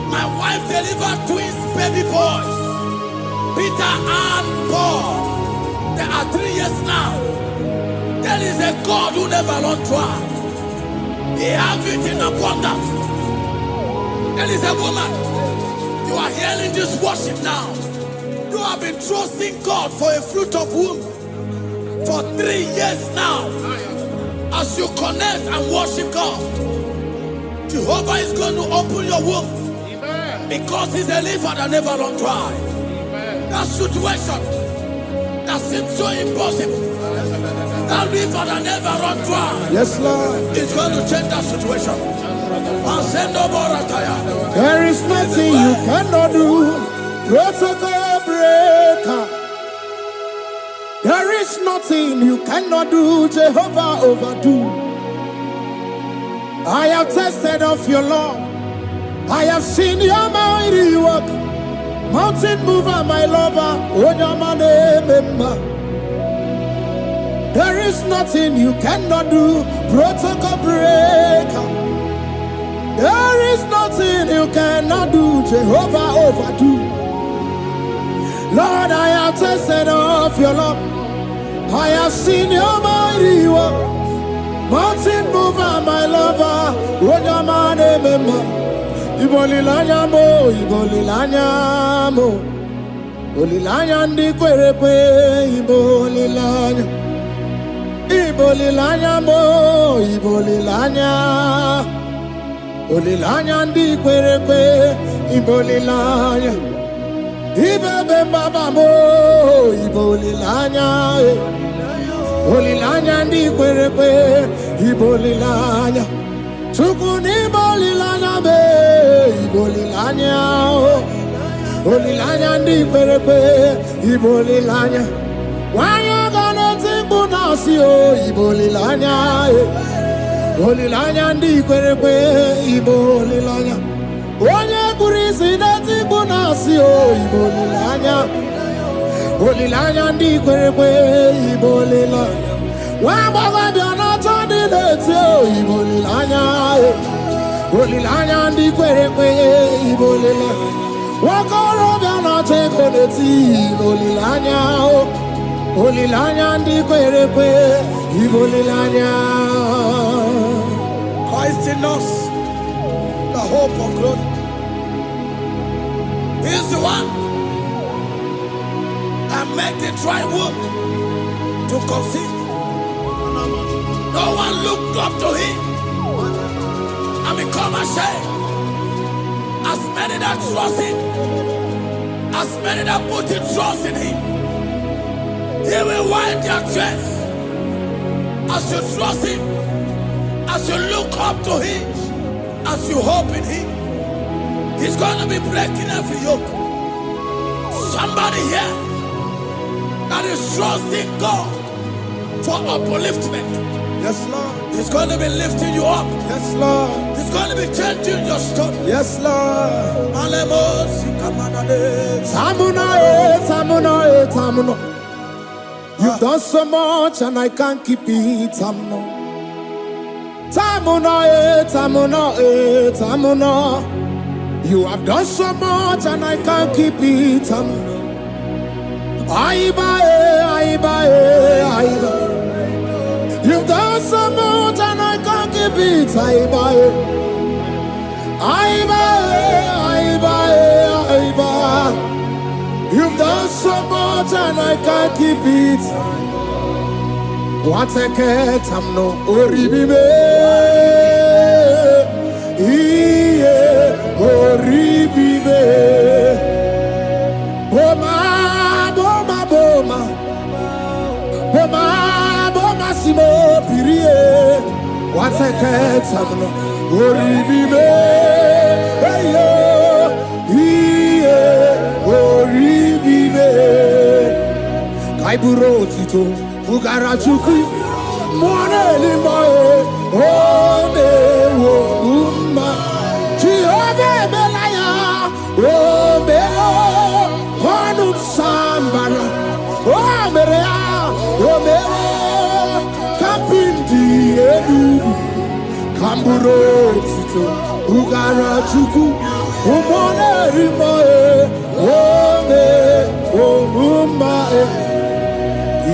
Speaker 1: my wife delivered twins, baby boys, Peter and Paul. There are 3 years now. There is a God who never runs dry. He has it in abundance. There is a woman. You are hearing this worship now. You have been trusting God for a fruit of womb for 3 years now. As you connect and worship God, Jehovah is going to open your womb. Because He's a river that never runs dry. That situation that seems so impossible, that river that never runs dry,
Speaker 2: Yes, Lord.
Speaker 1: is going to change that situation.
Speaker 2: There is nothing you cannot do. Protocol breaker. There is nothing you cannot do. Jehovah overdo. I have tested of your love. I have seen your mighty work. Mountain mover, my lover, Onyamane member. There is nothing you cannot do, protocol breaker. There is nothing you cannot do, Jehovah overdo. Lord, I have tasted of your love. I have seen your mighty work. Mountain mover, my lover, Onyamane member. Ibolilanya mo, ibolilanya mo. Ibolilanya ndi kwerepe, ibolilanya. Ibolilanya mo, ibolilanya. Ibolilanya ndi kwerepe, ibolilanya. Ibebe baba mo, ibolilanya. Ibolilanya ndi kwerepe, ibolilanya. Tukuni bolilanya be, ibolilanya. Ibolilanya ndi kwerepe, ibolilanya. Wanya gana timbu nasi o, ibolilanya. Ibolilanya ndi kwerepe, ibolilanya. Wanya kurisi na timbu nasi o, ibolilanya. Ibolilanya ndi kwerepe, ibolilanya. Wamba biana tandi lete o, ibolilanya. Ibolilanya ndi kwerepe, ibolilanya. Wakoro biana teko leti, ibolilanya o. Ibolilanya ndi kwerepe, ibolilanya.
Speaker 1: Christ in us, the hope of glory. He is the one that made the dry womb to conceive. No one looked up to him and become ashamed. As many that trust him, as many that put in trust in him, he will wipe their tears. As you trust him, as you look up to him, as you hope in him, he's going to be breaking every yoke. Somebody here that is trusting God for upliftment.
Speaker 2: Yes, Lord.
Speaker 1: He's going to be lifting you up.
Speaker 2: Yes, Lord.
Speaker 1: He's going to be changing your story.
Speaker 2: Yes, Lord.
Speaker 1: Tamuna,
Speaker 2: Tamuna, Tamuna. You've done so much and I can't keep it, Tamuna. Tamuna, Tamuna, Tamuna. You have done so much and I can't keep it, Tamuna. Aiba, Aiba, Aiba. You've done so much and I can't keep it, Aiba, Aiba, Aiba, Aiba. You've done so much and I can't keep it. What a cat, I'm no oribibe. Oribibe. Boma, boma, boma. Boma, boma, simo, pirie. What a cat, I'm no oribibe. Hey, oribibe. Kaiburo tito, ugara chuku, mwane limae, ode wo umma. Chiove belaya, omeo, konut sambara, omerea, omeo, kapindi edu. Kamburo tito, ugara chuku, umwane limae, ode wo umma.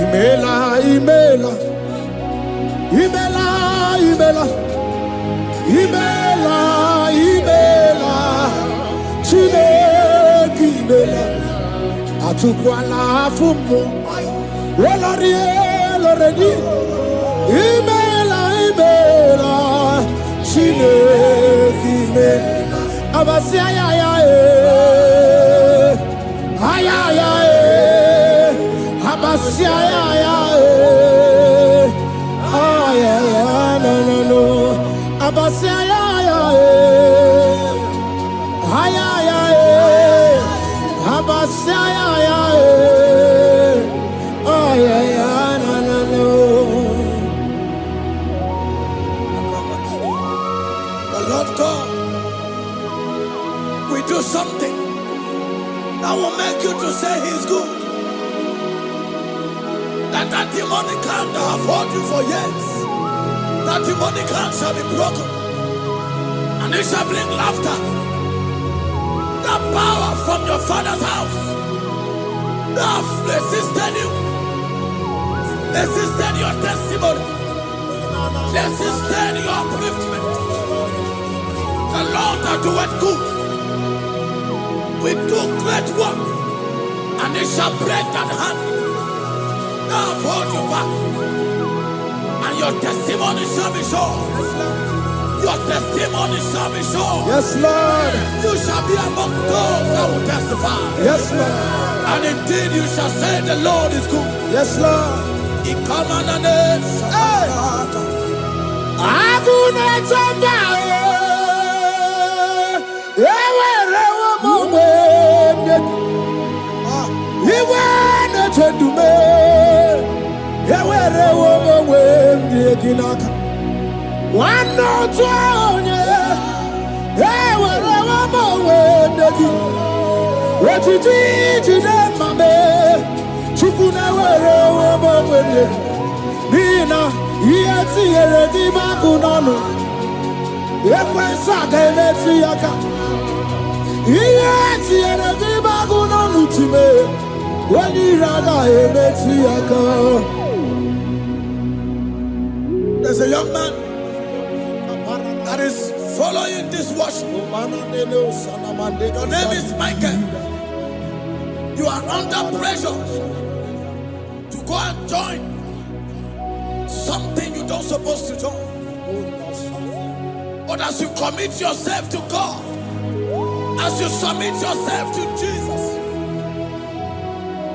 Speaker 2: Imela, Imela, Imela, Imela, Imela, Imela, Chile, Imela, Atukwala Fumo, Olori, Loredi, Imela, Imela, Chile, Imela, Abasia, Ayaya, Abasia, no, no, Abasia, Abasia, no.
Speaker 1: The Lord God will do something that will make you to say he's good. That demonic hand that have held you for years, that demonic hand shall be broken, and it shall bring laughter. That power from your father's house that have resisted you, resisted your testimony, resisted your upliftment. The Lord that doeth good will do great work, and it shall break that hand that have held you back, and your testimony shall be sure. Your testimony shall be sure.
Speaker 2: Yes, Lord.
Speaker 1: You shall be among those that will testify.
Speaker 2: Yes, Lord.
Speaker 1: And indeed you shall say the Lord is good.
Speaker 2: Yes, Lord.
Speaker 1: He come on the name.
Speaker 2: One no twenty, what you did, Mamma, Chukuna, Nina, yet see a Dibakunano, Yakwasaka, let's see Yaka, yet see a Dibakunano to me, when you rather, let's see Yaka.
Speaker 1: There's a young man that is following this worship. Your name is Michael. You are under pressure to go and join something you don't supposed to join. But as you commit yourself to God, as you submit yourself to Jesus,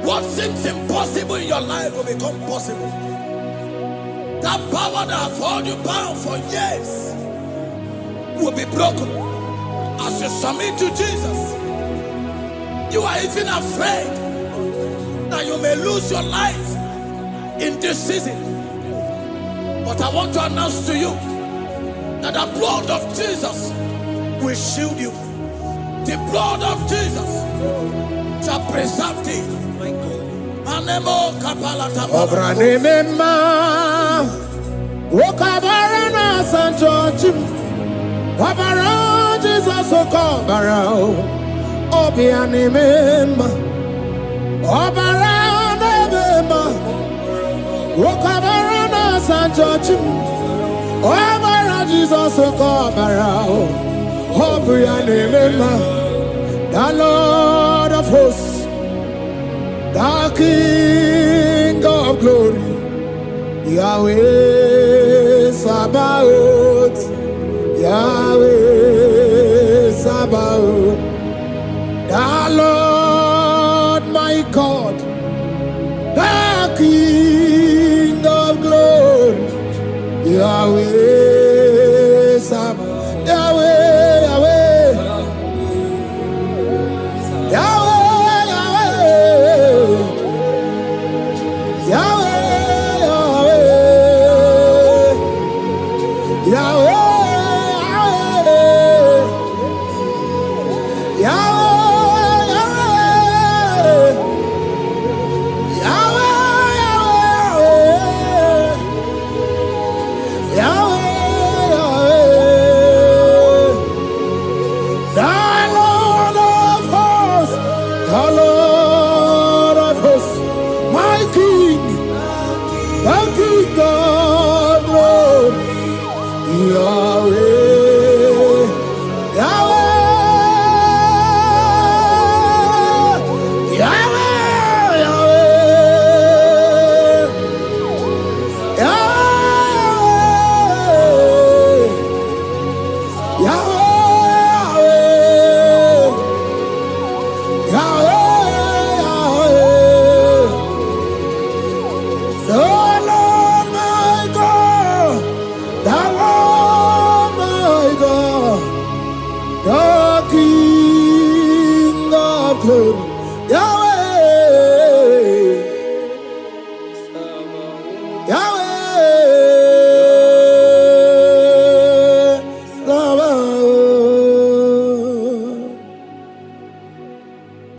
Speaker 1: what seems impossible in your life will become possible. That power that have held you bound for years will be broken as you submit to Jesus. You are even afraid that you may lose your life in this season. But I want to announce to you that the blood of Jesus will shield you. The blood of Jesus shall preserve thee. Manemo kapalata.
Speaker 2: Okabarana Sancho Obara Jesus Okobara Obiani Mema Obara Mema Okabarana Sancho Obara Jesus Okobara Obiani Mema, the Lord of hosts, the King of glory, Yahweh Sabaoth, Yahweh Sabaoth.